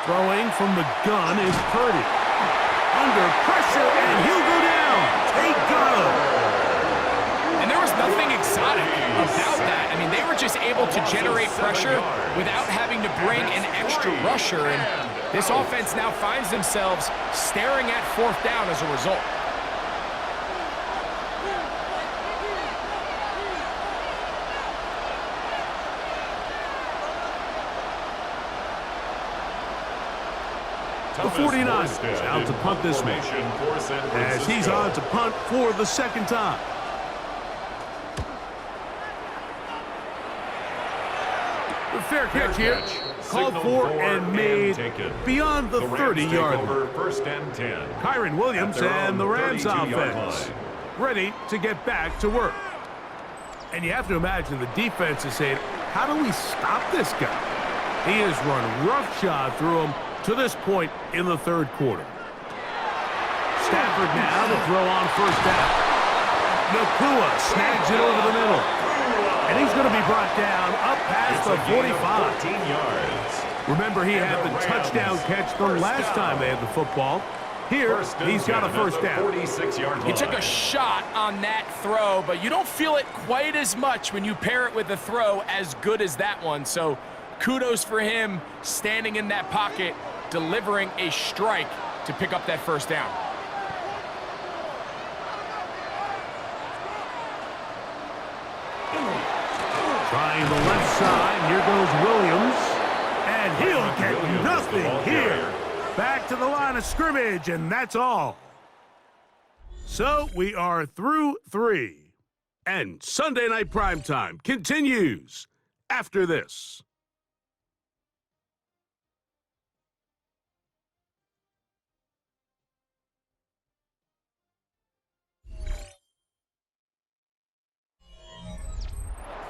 Throwing from the gun is Purdy. Under pressure, and he'll go down. They got him. And there was nothing exotic about that. I mean, they were just able to generate pressure without having to bring an extra rusher, and this offense now finds themselves staring at fourth down as a result. The 49ers out to punt this one, as he's on to punt for the second time. The fair catch here, called for and made beyond the 30-yard line. First and 10. Kyron Williams and the Rams offense ready to get back to work. And you have to imagine the defense is saying, how do we stop this guy? He has run roughshod through him to this point in the third quarter. Stafford now to throw on first down. Nakua snags it over the middle. And he's going to be brought down up past the 45. 14 yards. Remember, he had the touchdown catch the last time they had the football. Here, he's got a first down. 46-yard line. He took a shot on that throw, but you don't feel it quite as much when you pair it with a throw as good as that one. So kudos for him standing in that pocket, delivering a strike to pick up that first down. Trying the left side, here goes Williams, and he'll get nothing here. Back to the line of scrimmage, and that's all. So we are through 3. And Sunday Night Primetime continues after this.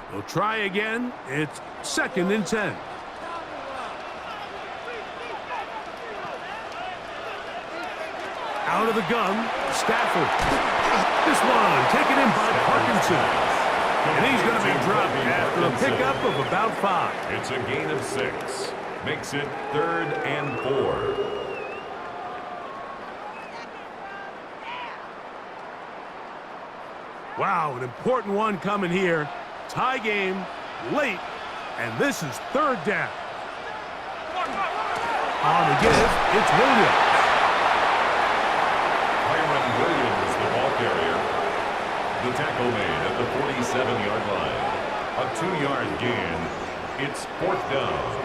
They'll try again. It's 2nd and 10. Out of the gun, Stafford. This one taken in by Parkinson. And he's going to be dropped after a pickup of about 5. It's a gain of 6. Makes it 3rd and 4. Wow, an important one coming here. Tie game, late, and this is 3rd down. On the give, it's Williams. Kyron Williams, the ball carrier. The tackle made at the 47-yard line. A 2-yard gain. It's 4th down.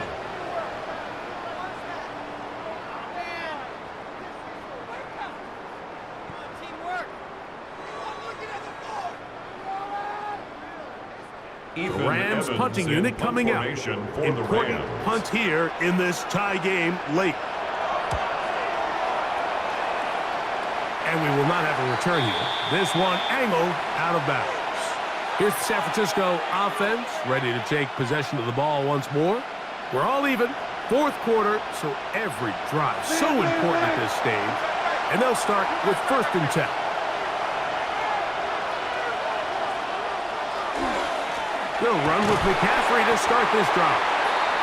The Rams punting unit coming out. Important punt here in this tie game late. And we will not have a return here. This one angled out of bounds. Here's the San Francisco offense ready to take possession of the ball once more. We're all even. 4th quarter, so every drive so important at this stage. And they'll start with 1st and 10. They'll run with McCaffrey to start this drive.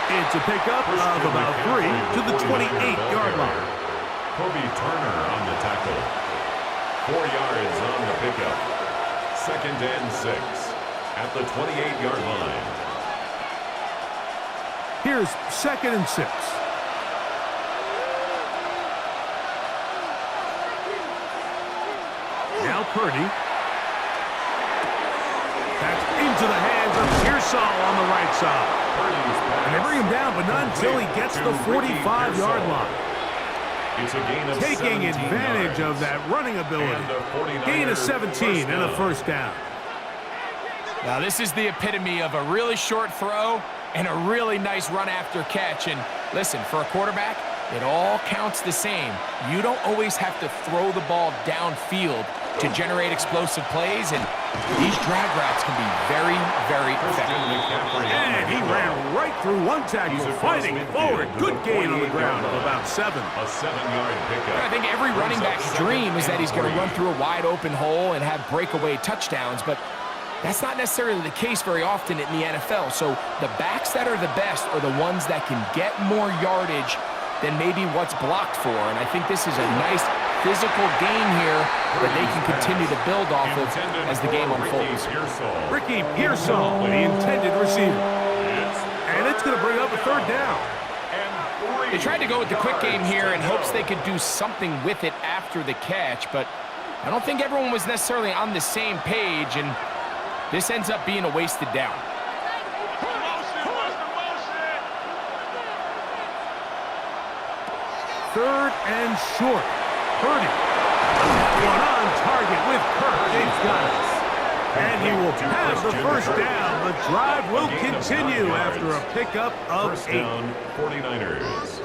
It's a pickup of about 3 to the 28-yard line. Kobe Turner on the tackle. 4 yards on the pickup. 2nd and 6 at the 28-yard line. Here's 2nd and 6. Now Purdy. That's into the hands of Pearsall on the right side. And they bring him down, but not until he gets the 45-yard line. It's a gain of Taking advantage of that running ability. Gain of 17 and a first down. Now this is the epitome of a really short throw and a really nice run after catch. And listen, for a quarterback, it all counts the same. You don't always have to throw the ball downfield to generate explosive plays, and these drag routes can be very, very effective. And he ran right through one tackle, fighting forward. Good gain on the ground of about 7. A 7-yard pickup. I think every running back's dream is that he's going to run through a wide open hole and have breakaway touchdowns, but that's not necessarily the case very often in the NFL. So the backs that are the best are the ones that can get more yardage than maybe what's blocked for. And I think this is a nice physical gain here that they can continue to build off of as the game unfolds. Ricky Pearsall, the intended receiver. And it's going to bring up a third down. They tried to go with the quick game here in hopes they could do something with it after the catch, but I don't think everyone was necessarily on the same page, and this ends up being a wasted down. Third and short. Purdy. One on target with Kirk. They've got us. And he will have the first down. The drive will continue after a pickup of 8. Down, 49ers.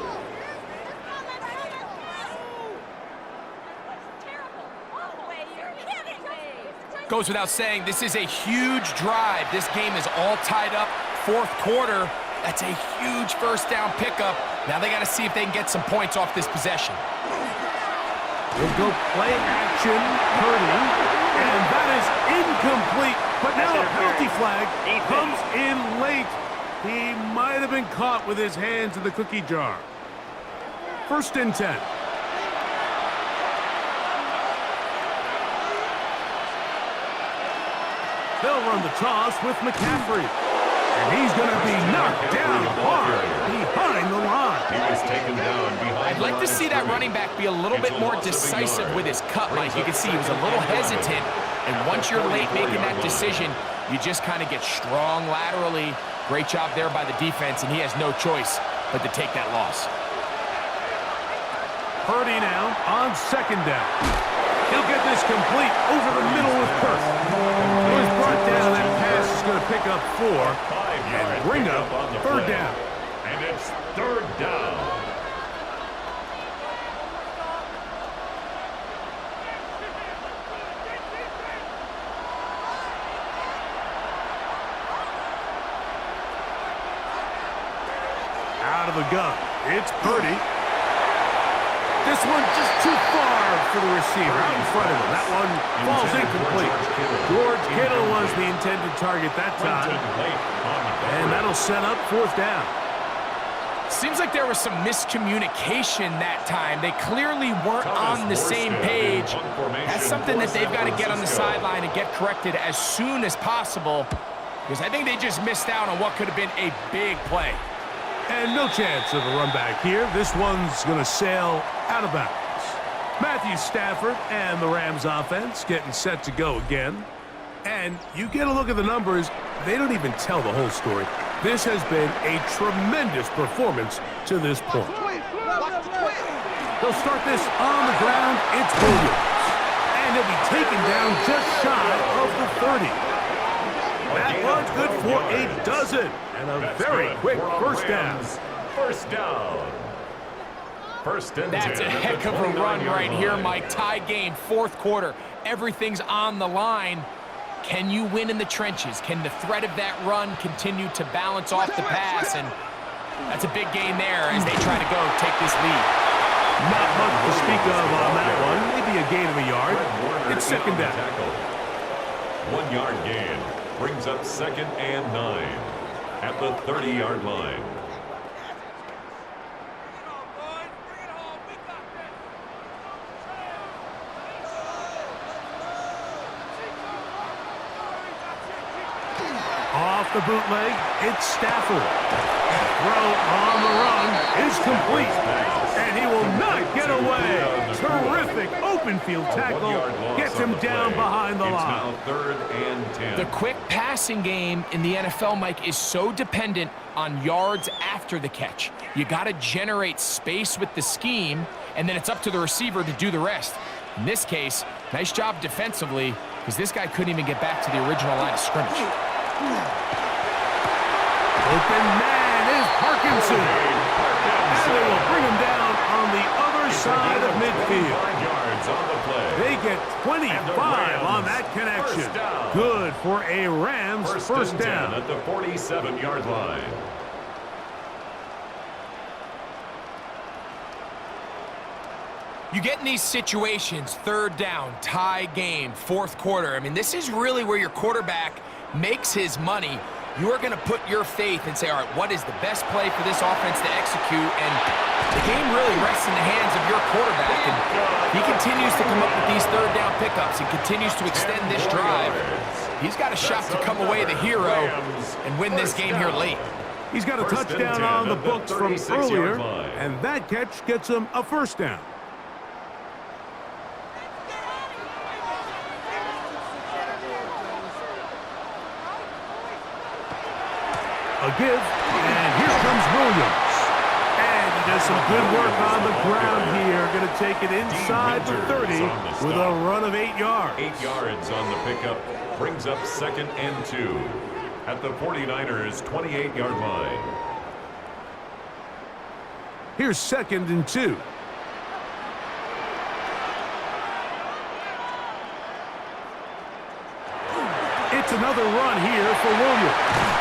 Goes without saying, this is a huge drive. This game is all tied up. Fourth quarter. That's a huge first down pickup. Now they got to see if they can get some points off this possession. We'll go play action, Purdy, and that is incomplete. But now a penalty flag comes in late. He might have been caught with his hands in the cookie jar. First and 10. They'll run the toss with McCaffrey. And he's going to be knocked down hard behind the line. He was taken down behind. I'd like to see that running back be a little bit more decisive with his cut, Mike. You can see he was a little hesitant, and once you're late making that decision, you just kind of get strong laterally. Great job there by the defense, and he has no choice but to take that loss. Purdy now on second down. He'll get this complete over the middle with Kirk. He was brought down. That pass is going to pick up 4 and bring up third down. And it's third down. Out of the gun. It's Purdy. This one just too far for the receiver out in front of him. That one falls incomplete. George Kittle was the intended target that time. And that'll set up fourth down. Seems like there was some miscommunication that time. They clearly weren't on the same page. That's something that they've got to get on the sideline and get corrected as soon as possible, because I think they just missed out on what could have been a big play. And no chance of a run back here. This one's going to sail out of bounds. Matthew Stafford and the Rams offense getting set to go again. And you get a look at the numbers, they don't even tell the whole story. This has been a tremendous performance to this point. They'll start this on the ground. It's Williams. And he'll be taken down just shy of the 30. That one's good for a dozen. And a very quick first down. First down. First and 10. That's a heck of a run right here, Mike. Tie game, fourth quarter. Everything's on the line. Can you win in the trenches? Can the threat of that run continue to balance off the pass? And that's a big gain there as they try to go take this lead. Not much to speak of on that one. Maybe a gain of a yard. It's second down. 1 yard gain brings up second and 9 at the 30-yard line. Off the bootleg, it's Stafford. Throw on the run is complete. And he will not get away. Terrific open field tackle. Gets him down behind the line. It's now third and 10. The quick passing game in the NFL, Mike, is so dependent on yards after the catch. You got to generate space with the scheme, and then it's up to the receiver to do the rest. In this case, nice job defensively, because this guy couldn't even get back to the original line of scrimmage. Open man is Parkinson. And they will bring him down on the other side of midfield. 5 yards on the play. They get 25 on that connection. Good for a Rams first down. At the 47-yard line. You get in these situations, third down, tie game, fourth quarter. I mean, this is really where your quarterback makes his money. you are going to put your faith and say, all right, what is the best play for this offense to execute? And the game really rests in the hands of your quarterback. And he continues to come up with these third down pickups and continues to extend this drive. He's got a shot to come away the hero and win this game here late. He's got a touchdown on the books from earlier, and that catch gets him a first down. A give, and here comes Williams. And he does some good work on the ground here. Going to take it inside the 30 with a run of 8 yards. 8 yards on the pickup brings up 2nd and 2 at the 49ers' 28-yard line. Here's 2nd and 2. It's another run here for Williams.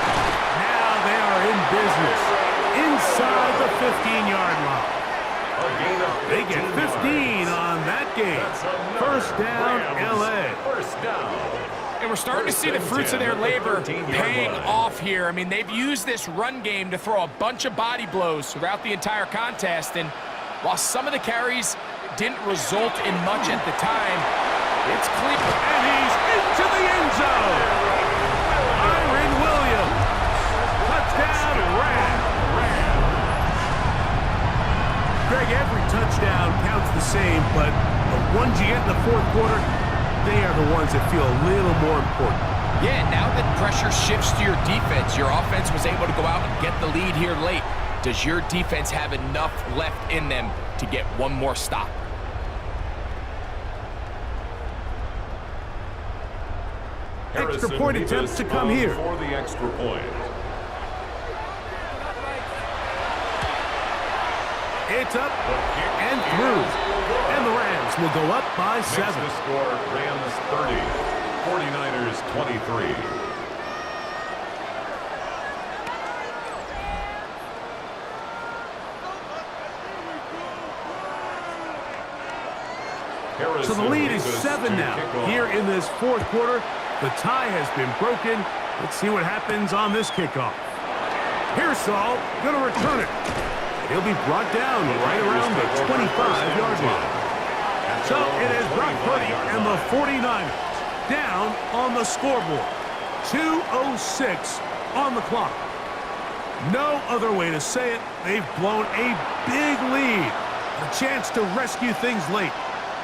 They are in business inside the 15-yard line. They get 15 on that game. First down, LA. First down. And we're starting to see the fruits of their labor paying off here. I mean, they've used this run game to throw a bunch of body blows throughout the entire contest. And while some of the carries didn't result in much at the time, it's clear. And he's into the end zone. Touchdown, Greg, every touchdown counts the same, but the ones you get in the fourth quarter, they are the ones that feel a little more important. Yeah, now that pressure shifts to your defense, your offense was able to go out and get the lead here late. Does your defense have enough left in them to get one more stop? Extra point attempts to come here. For the extra point. It's up and through. And the Rams will go up by 7. Makes the score Rams 30, 49ers 23. So the lead is 7 now. Here in this fourth quarter, the tie has been broken. Let's see what happens on this kickoff. Pearsall going to return it. He'll be brought down right around the 25-yard line. So it is Brock Purdy and the 49ers down on the scoreboard. 2:06 on the clock. No other way to say it. They've blown a big lead. A chance to rescue things late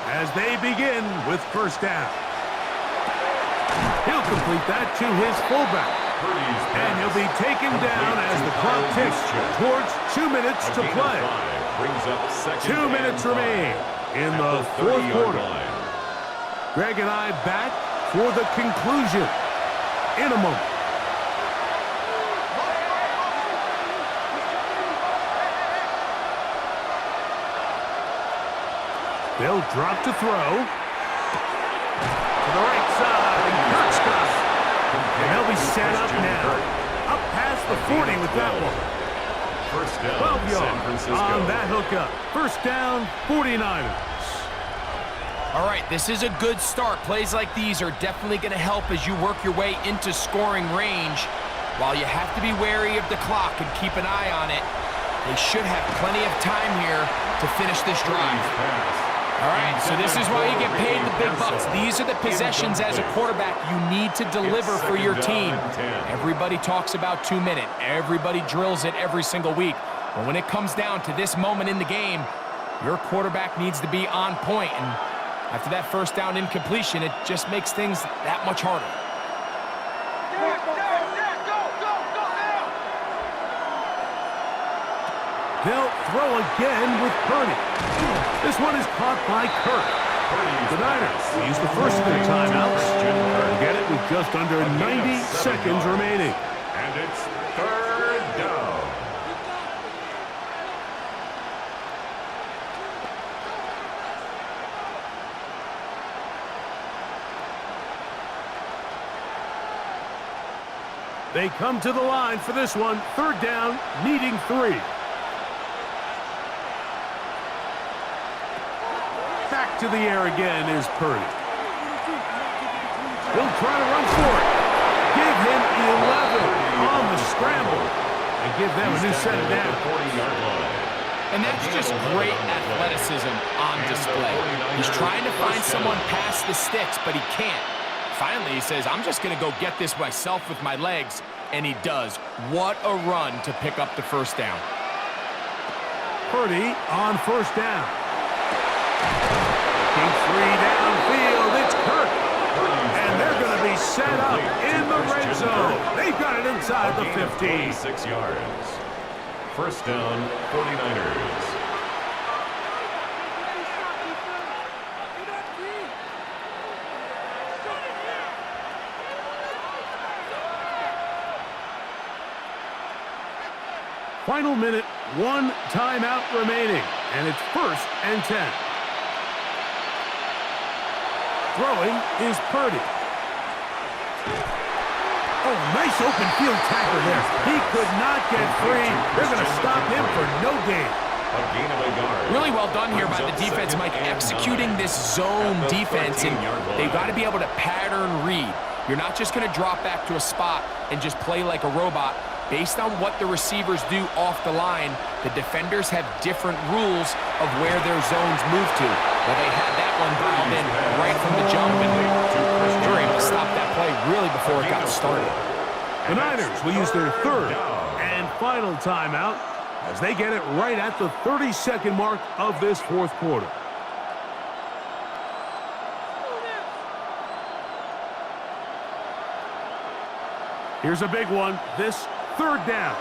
as they begin with first down. He'll complete that to his fullback. And he'll be taken down as the clock ticks towards 2 minutes to play. 2 minutes remain in the fourth quarter. Greg and I back for the conclusion in a moment. They'll drop to throw. To the right side, and Kurt's got it. And they'll be set up now. Up past the 40 with that one. First down, 12 yards on that hookup. First down, 49ers. All right, this is a good start. Plays like these are definitely going to help as you work your way into scoring range. While you have to be wary of the clock and keep an eye on it, they should have plenty of time here to finish this drive. All right, so this is why you get paid the big bucks. These are the possessions as a quarterback you need to deliver for your team. Everybody talks about 2 minutes. Everybody drills it every single week. But when it comes down to this moment in the game, your quarterback needs to be on point. And after that first down incompletion, it just makes things that much harder. They'll throw again with Purdy. This one is caught by Kirk. The Niners use the first of their timeouts and get it with just under 90 seconds remaining. And it's third down. They come to the line for this one. Third down, needing 3. Back to the air again is Purdy. He'll try to run for it. Give him 11 give them a new set of downs. 40-yard line. And that's just great athleticism on display. He's trying to find someone past the sticks, but he can't. Finally, he says, I'm just going to go get this myself with my legs, and he does. What a run to pick up the first down. Purdy on first down. Looking free downfield, it's Kirk. And they're going to be set up in the red zone. They've got it inside the 50. 6 yards. First down, 49ers. Final minute, 1 timeout remaining, and it's 1st and 10. Throwing is Purdy. Oh, nice open field tackle there. He could not get free. They're going to stop him for no gain. A gain of a yard. Really well done here by the defense, Mike, executing this zone defense, and they've got to be able to pattern read. You're not just going to drop back to a spot and just play like a robot. Based on what the receivers do off the line, the defenders have different rules of where their zones move to. Well, they had that one dialed in right from the jump, and they were able to stop that play really before it got started. The Niners will use their 3rd and final timeout as they get it right at the 30-second mark of this 4th quarter. Here's a big one. This 3rd down.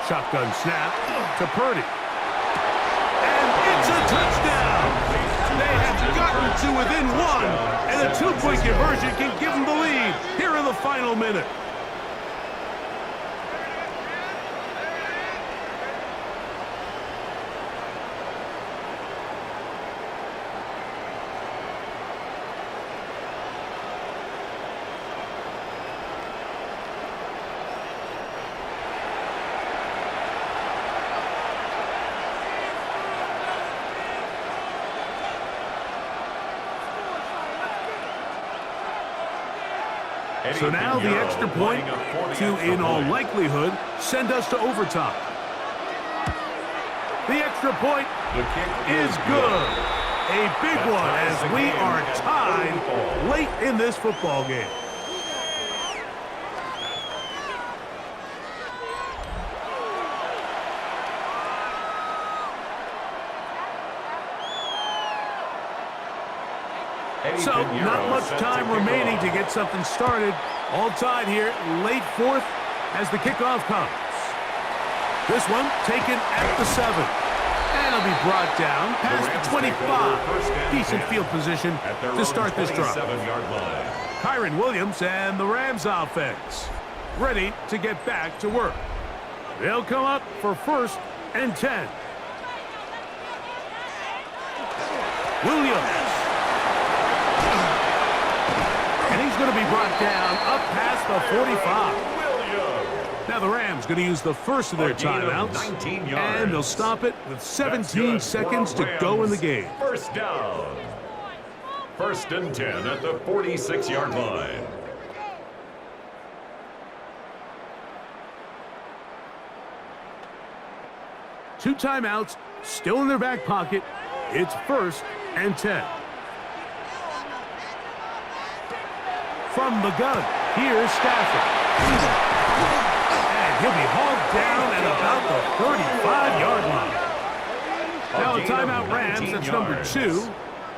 Shotgun snap to Purdy. And it's a touchdown. They have gotten to within 1, and a 2-point conversion can give them the lead here in the final minute. So now the extra point to, in all likelihood, send us to overtime. The extra point is good. A big one as we are tied late in this football game. So, not much time remaining to get something started. All tied here, late 4th as the kickoff comes. This one taken at the 7. And it'll be brought down past the 25. Decent field position to start this drive. Kyron Williams and the Rams offense ready to get back to work. They'll come up for 1st and 10. Williams. Going to be brought down up past the 45. Now the Rams going to use the first of their timeouts, and they'll stop it with 17 seconds to go in the game. First down. 1st and 10 at the 46-yard line. Two timeouts still in their back pocket. It's 1st and 10. From the gun, here's Stafford. And he'll be hauled down at about the 35-yard line. Now a timeout Rams, that's number 2.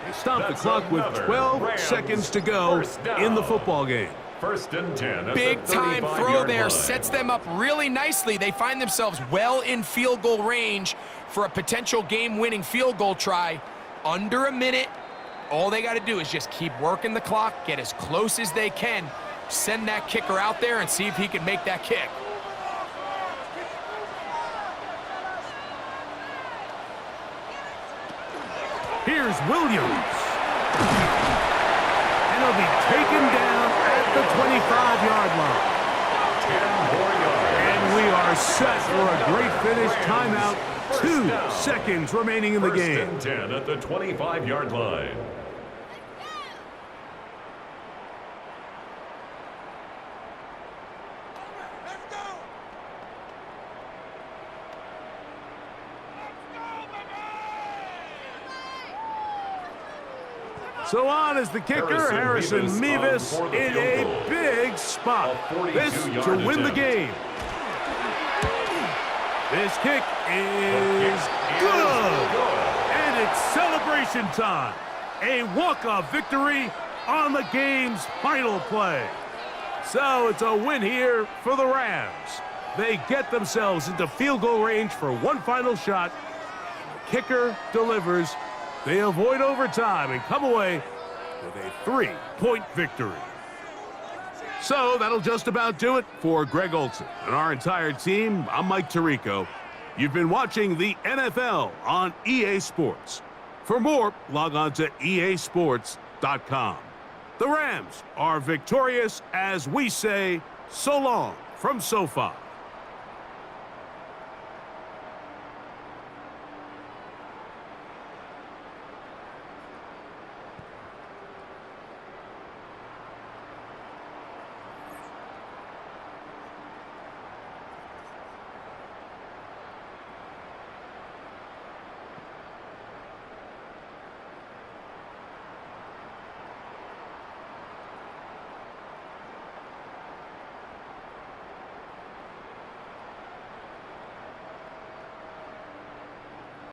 They stop the clock with 12 seconds to go in the football game. 1st and 10. Big time throw there, sets them up really nicely. They find themselves well in field goal range for a potential game-winning field goal try. Under a minute. All they got to do is just keep working the clock, get as close as they can, send that kicker out there and see if he can make that kick. Here's Williams. And he'll be taken down at the 25-yard line. 10 more yards. And we are set for a great finish. Timeout. 2 seconds remaining in the game. 1st and 10 at the 25-yard line. So on is the kicker, Harrison Mevis, in a big spot. This to win the game. This kick is good. And it's celebration time. A walk-off victory on the game's final play. So it's a win here for the Rams. They get themselves into field goal range for one final shot. The kicker delivers. They avoid overtime and come away with a 3-point victory. So that'll just about do it for Greg Olson and our entire team. I'm Mike Tirico. You've been watching the NFL on EA Sports. For more, log on to easports.com. The Rams are victorious as we say so long from SoFi.